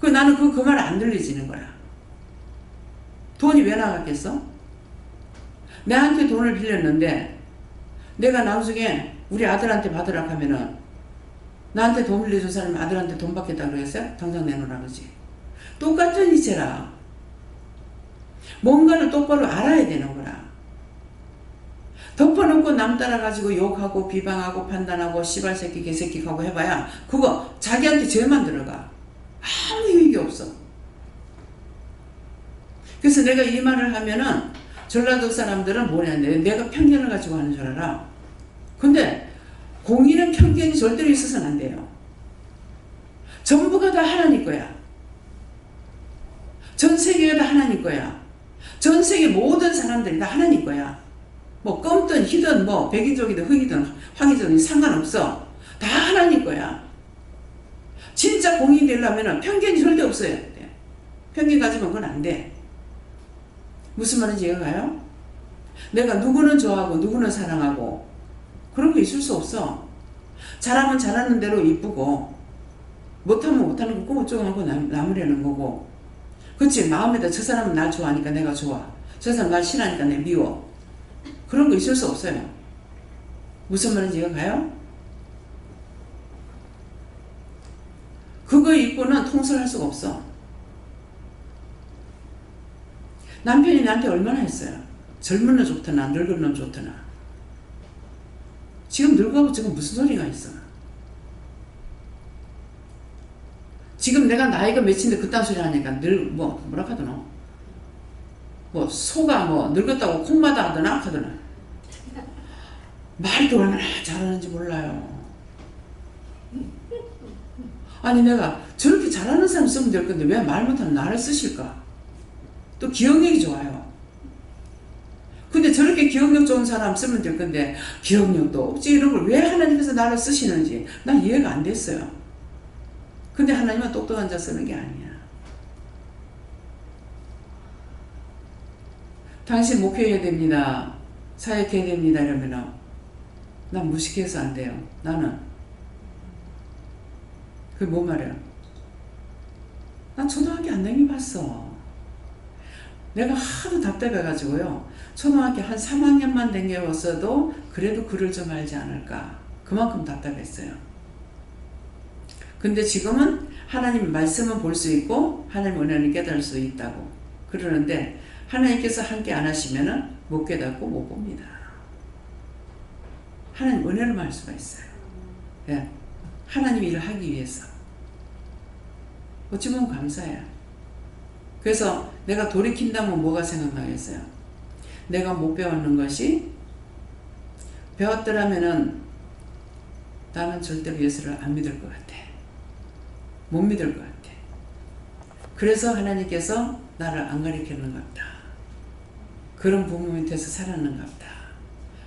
나는 그 말 안 들리지는 거야. 돈이 왜 나갔겠어? 내한테 돈을 빌렸는데 내가 나중에 우리 아들한테 받으라 하면은 나한테 돈 빌려준 사람이 아들한테 돈 받겠다 그랬어요? 당장 내놓으라 그러지. 똑같은 이체라. 뭔가를 똑바로 알아야 되는 거라. 덮어놓고 남 따라가지고 욕하고 비방하고 판단하고 씨발새끼 개새끼 하고 해봐야 그거 자기한테 죄만 들어가. 아무 유익이 없어. 그래서 내가 이 말을 하면은 전라도 사람들은 뭐냐는데 내가 편견을 가지고 하는 줄 알아. 근데 공의는 편견이 절대로 있어서는 안 돼요. 전부가 다 하나님 거야. 전 세계가 다 하나님 거야. 전 세계 모든 사람들이 다 하나님 거야. 뭐 검든 희든 뭐 백인족이든 흑이든 황이든 상관없어. 다 하나님 거야. 진짜 공이 되려면 편견이 절대 없어야 돼. 편견 가지면 그건 안 돼. 무슨 말인지 이해가 가요? 내가 누구는 좋아하고 누구는 사랑하고 그런 거 있을 수 없어. 잘하면 잘하는 대로 이쁘고 못하면 못하는 거 꼬우쪼하고 남으려는 거고. 그치? 마음에다 저 사람은 날 좋아하니까 내가 좋아. 저 사람 날 싫어하니까 내가 미워. 그런 거 있을 수 없어요. 무슨 말인지 이해가 가요? 그거 입고는 통솔할 수가 없어. 남편이 나한테 얼마나 했어요. 젊은 놈 좋더나 늙은 놈 좋더나. 지금 늙어도 지금 무슨 소리가 있어. 지금 내가 나이가 몇인데 그딴 소리 하니까 뭐라 하더노. 뭐 소가 뭐 늙었다고 콩마다 하더나 하더나. 말이 또 얼마나 잘하는지 몰라요. 아니 내가 저렇게 잘하는 사람 쓰면 될 건데 왜 말 못하는 나를 쓰실까? 또 기억력이 좋아요. 근데 저렇게 기억력 좋은 사람 쓰면 될 건데 기억력도 없지 이런 걸 왜 하나님께서 나를 쓰시는지 난 이해가 안 됐어요. 근데 하나님은 똑똑한 자 쓰는 게 아니야. 당신 목회해야 됩니다. 사역해야 됩니다. 이러면 난 무식해서 안 돼요. 나는 그게 뭔 말이야? 난 초등학교 안 다녀봤어. 내가 하도 답답해가지고요. 초등학교 한 3학년만 다녀왔어도 그래도 글을 좀 알지 않을까. 그만큼 답답했어요. 근데 지금은 하나님 말씀은 볼 수 있고 하나님 은혜는 깨달을 수 있다고 그러는데 하나님께서 함께 안 하시면은 못 깨닫고 못 봅니다. 하나님 은혜를 할 수가 있어요. 예. 하나님 일을 하기 위해서. 어찌 보면 감사해요. 그래서 내가 돌이킨다면 뭐가 생각나겠어요? 내가 못 배웠는 것이 배웠더라면은 나는 절대로 예수를 안 믿을 것 같아. 못 믿을 것 같아. 그래서 하나님께서 나를 안 가르치는가 보다. 그런 부모 밑에서 살았는가 보다.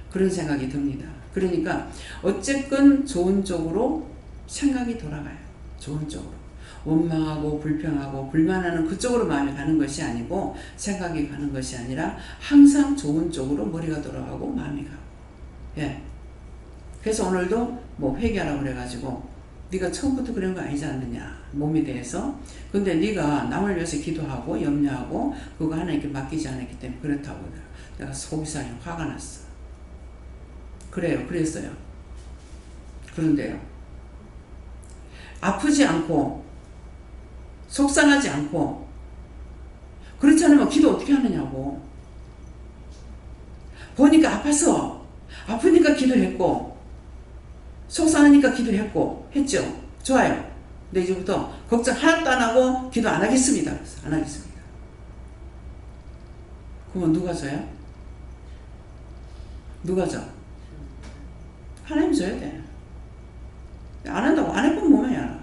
그런 생각이 듭니다. 그러니까 어쨌건 좋은 쪽으로 생각이 돌아가요. 좋은 쪽으로. 원망하고 불평하고 불만하는 그쪽으로 마음이 가는 것이 아니고 생각이 가는 것이 아니라 항상 좋은 쪽으로 머리가 돌아가고 마음이 가고. 예. 그래서 오늘도 뭐 회개하라고 그래가지고 네가 처음부터 그런 거 아니지 않느냐 몸에 대해서. 근데 네가 남을 위해서 기도하고 염려하고 그거 하나님께 맡기지 않았기 때문에 그렇다고 내가 속이 상해 화가 났어. 그래요. 그랬어요. 그런데요. 아프지 않고 속상하지 않고 그렇지 않으면 기도 어떻게 하느냐고. 보니까 아파서 아프니까 기도했고 속상하니까 기도했고 했죠. 좋아요. 근데 이제부터 걱정 하나도 안 하고 기도 안 하겠습니다. 그래서 안 하겠습니다. 그러면 누가 져요? 누가 져? 하나님 져야 돼. 안 한다고 안 해보면 뭐야.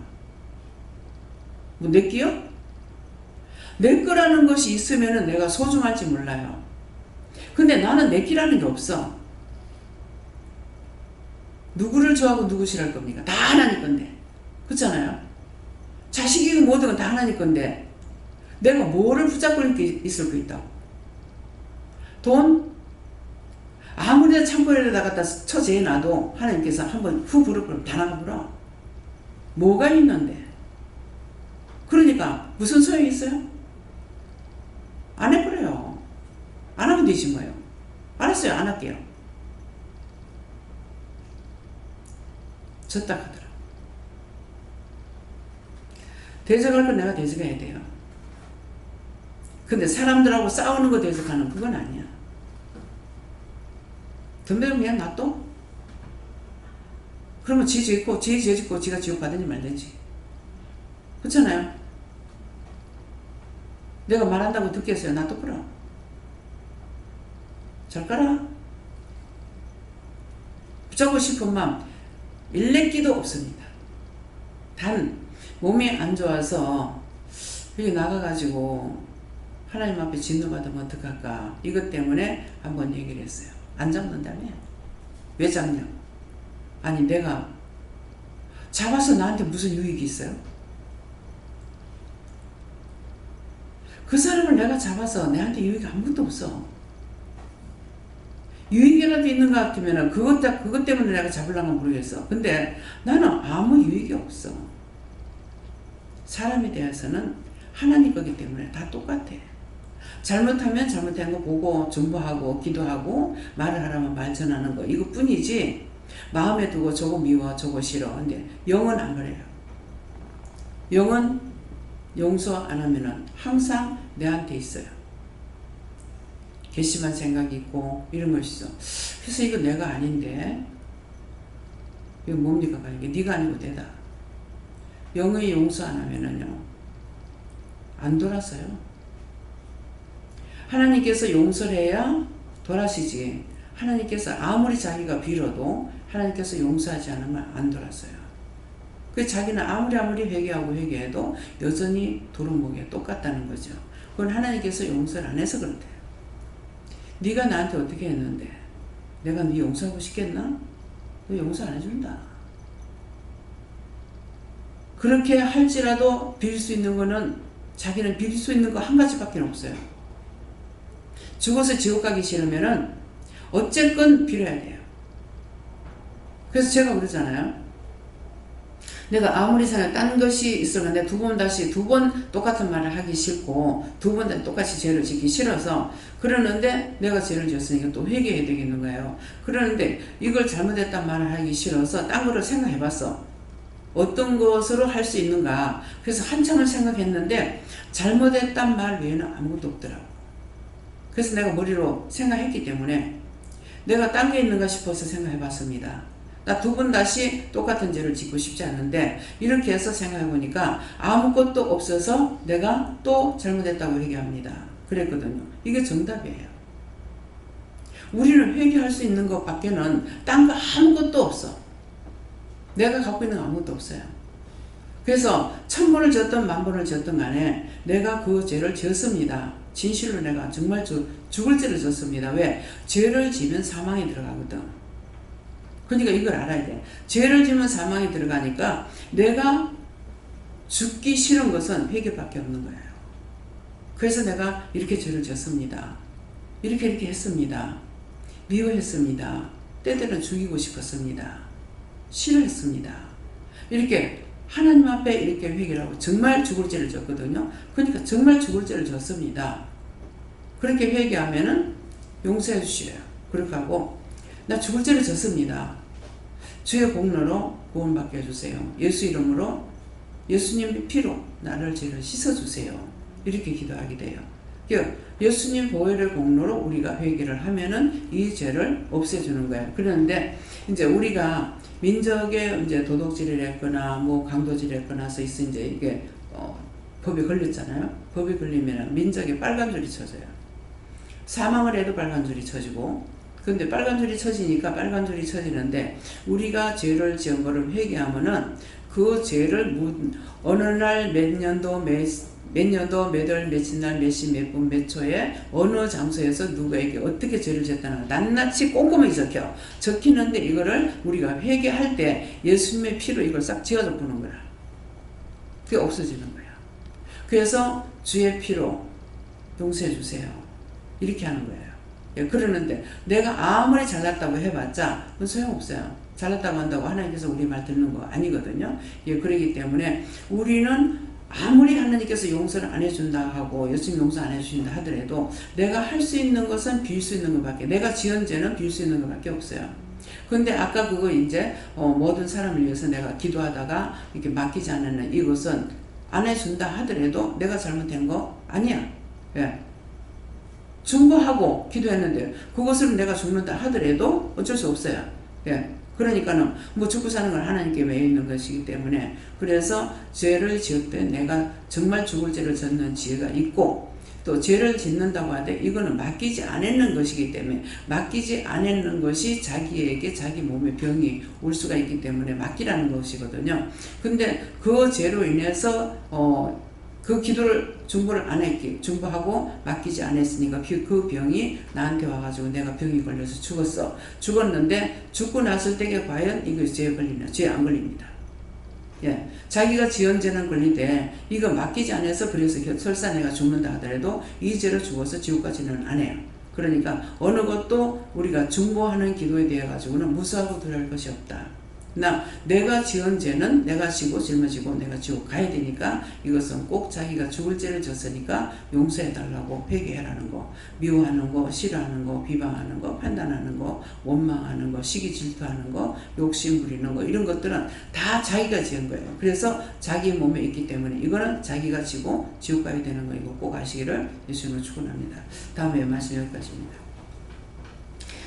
뭐 내 끼요? 내 거라는 것이 있으면 내가 소중할지 몰라요. 근데 나는 내 끼라는 게 없어. 누구를 좋아하고 누구 싫어할 겁니까? 다 하나님 건데. 그렇잖아요. 자식이고 모든 건 다 하나님 건데 내가 뭐를 붙잡고 있을 거 있다고. 돈? 아무리 창고에다 갖다 처재해놔도 하나님께서 한번 후 부를 거면 다 나가버려. 뭐가 있는데. 그러니까 무슨 소용이 있어요? 안 해버려요. 안 하면 되지 뭐예요. 알았어요. 안 할게요. 졌다 하더라. 대적할 건 내가 대적해야 돼요. 근데 사람들하고 싸우는 거 대적하는 그건 아니야. 덤벼면 그냥 놔둬? 그러면 지 짓고 지 짓고 지가 지옥 가든지 말든지. 그렇잖아요. 내가 말한다고 듣겠어요? 놔둬버려. 잘 가라. 붙잡고 싶은 마음 일렉기도 없습니다. 단 몸이 안 좋아서 여기 나가가지고 하나님 앞에 진노받으면 어떡할까 이것 때문에 한번 얘기를 했어요. 안 잡는다며? 왜 잡냐? 아니 내가 잡아서 나한테 무슨 유익이 있어요? 그 사람을 내가 잡아서 내한테 유익이 아무것도 없어. 유익이라도 있는 것 같으면 그것 때문에 내가 잡으려면 모르겠어. 근데 나는 아무 유익이 없어. 사람에 대해서는 하나님 거기 때문에 다 똑같아. 잘못하면 잘못한 거 보고 존버하고 기도하고 말을 하라면 말 전하는 거 이것뿐이지 마음에 두고 저거 미워 저거 싫어. 근데 영은 안 그래요. 영은 용서 안 하면은 항상 내한테 있어요. 괘씸한 생각이 있고 이런 것이 있어. 그래서 이거 내가 아닌데 이거 뭡니까? 이게 네가 아니고 내다. 영의 용서 안 하면은요 안 돌아서요. 하나님께서 용서를 해야 돌아서지. 하나님께서 아무리 자기가 빌어도 하나님께서 용서하지 않으면 안 돌아서요. 그 자기는 아무리 회개하고 회개해도 여전히 도루묵에 똑같다는 거죠. 그건 하나님께서 용서를 안 해서 그렇대요. 네가 나한테 어떻게 했는데 내가 네 용서하고 싶겠나? 너 용서 안 해준다. 그렇게 할지라도 빌 수 있는 거는 자기는 빌 수 있는 거 한 가지밖에 없어요. 죽어서 지옥 가기 싫으면은 어쨌건 빌어야 돼요. 그래서 제가 그러잖아요. 내가 아무리 생각 딴 것이 있으면 내가 두 번 똑같은 말을 하기 싫고 두 번 똑같이 죄를 짓기 싫어서 그러는데 내가 죄를 지었으니까 또 회개해야 되겠는 거예요. 그러는데 이걸 잘못했단 말을 하기 싫어서 딴 거를 생각해봤어. 어떤 것으로 할 수 있는가. 그래서 한참을 생각했는데 잘못했단 말 외에는 아무것도 없더라고. 그래서 내가 머리로 생각했기 때문에 내가 딴 게 있는가 싶어서 생각해봤습니다. 나 두 번 다시 똑같은 죄를 짓고 싶지 않은데 이렇게 해서 생각해 보니까 아무것도 없어서 내가 또 잘못했다고 회개합니다. 그랬거든요. 이게 정답이에요. 우리는 회개할 수 있는 것 밖에는 딴 거 아무것도 없어. 내가 갖고 있는 거 아무것도 없어요. 그래서 1000번을 졌든 10,000번을 졌든 간에 내가 그 죄를 졌습니다. 진실로 내가 정말 죽을 죄를 졌습니다. 왜? 죄를 지면 사망에 들어가거든. 그러니까 이걸 알아야 돼. 죄를 지면 사망에 들어가니까 내가 죽기 싫은 것은 회개밖에 없는 거예요. 그래서 내가 이렇게 죄를 졌습니다. 이렇게 했습니다. 미워했습니다. 때때는 죽이고 싶었습니다. 싫어했습니다. 이렇게 하나님 앞에 이렇게 회개를 하고 정말 죽을 죄를 졌거든요. 그러니까 정말 죽을 죄를 졌습니다. 그렇게 회개하면은 용서해 주시래요. 그렇게 하고 나 죽을 죄를 졌습니다. 주의 공로로 구원받게 해주세요. 예수 이름으로 예수님 피로 나를 죄를 씻어주세요. 이렇게 기도하게 돼요. 예수님 보혈의 공로로 우리가 회개를 하면은 이 죄를 없애주는 거예요. 그런데 이제 우리가 민족에 이제 도둑질을 했거나 뭐 강도질을 했거나 해서 이제 이게 법에 걸렸잖아요. 법에 걸리면 민족에 빨간 줄이 쳐져요. 사망을 해도 빨간 줄이 쳐지고, 근데 빨간 줄이 쳐지니까 빨간 줄이 쳐지는데 우리가 죄를 지은 거를 회개하면은 그 죄를 어느 날 몇 년도 몇 월 며칠 날 몇 시 몇 분 몇 초에 어느 장소에서 누구에게 어떻게 죄를 졌다는 걸 낱낱이 꼼꼼히 적히는데 이거를 우리가 회개할 때 예수님의 피로 이걸 싹 지어져 보는 거야. 그게 없어지는 거야. 그래서 주의 피로 용서해 주세요. 이렇게 하는 거예요. 예, 그러는데 내가 아무리 잘났다고 해봤자 소용없어요. 잘났다고 한다고 하나님께서 우리 말 듣는 거 아니거든요. 예, 그러기 때문에 우리는 아무리 하나님께서 용서를 안 해준다 하고 예수님 용서 안 해주신다 하더라도 내가 할 수 있는 것은 빌 수 있는 것밖에, 내가 지은 죄는 빌 수 있는 것밖에 없어요. 근데 아까 그거 이제 모든 사람을 위해서 내가 기도하다가 이렇게 맡기지 않는 이것은 안 해준다 하더라도 내가 잘못된 거 아니야. 예. 중보하고 기도했는데 그것을 내가 죽는다 하더라도 어쩔 수 없어요. 예. 그러니까는 뭐 죽고 사는 건 하나님께 매여 있는 것이기 때문에, 그래서 죄를 지을 때 내가 정말 죽을 죄를 졌는 지혜가 있고, 또 죄를 짓는다고 하되 이거는 맡기지 않았는 것이기 때문에, 맡기지 않았는 것이 자기에게 자기 몸에 병이 올 수가 있기 때문에 맡기라는 것이거든요. 근데 그 죄로 인해서 그 기도를 중보를 안 했기, 중보하고 맡기지 않았으니까 그 병이 나한테 와가지고 내가 병이 걸려서 죽었어. 죽었는데 죽고 났을 때에 과연 이거 죄에 걸리나? 죄 안 걸립니다. 예, 자기가 지은 죄는 걸리되 이거 맡기지 않아서 그래서 설사 내가 죽는다 하더라도 이 죄로 죽어서 지옥 가지는 안 해요. 그러니까 어느 것도 우리가 중보하는 기도에 대해 가지고는 무수하고 두려울 것이 없다. 내가 지은 죄는 내가 지고 짊어지고 내가 지옥 가야 되니까 이것은 꼭 자기가 죽을 죄를 졌으니까 용서해달라고 회개하라는 거, 미워하는 거, 싫어하는 거, 비방하는 거, 판단하는 거, 원망하는 거, 시기 질투하는 거, 욕심 부리는 거, 이런 것들은 다 자기가 지은 거예요. 그래서 자기 몸에 있기 때문에 이거는 자기가 지고 지옥 가야 되는 거, 이거 꼭 아시기를 예수님으로 축원합니다. 다음에 말씀 여기까지입니다.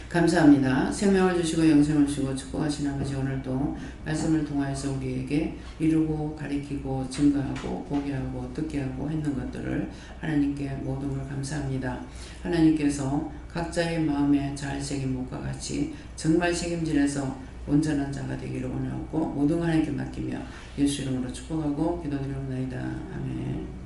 감사합니다. 생명을 주시고 영생을 주시고 축복하신 아버지, 오늘도 말씀을 통하여서 우리에게 이루고 가리키고 증거하고 보게 하고 듣게 하고 했는 것들을 하나님께 모든 걸 감사합니다. 하나님께서 각자의 마음에 잘 새긴 못과 같이 정말 책임질에서 온전한 자가 되기를 원하고 모든 하나님께 맡기며 예수 이름으로 축복하고 기도드리옵나이다. 아멘.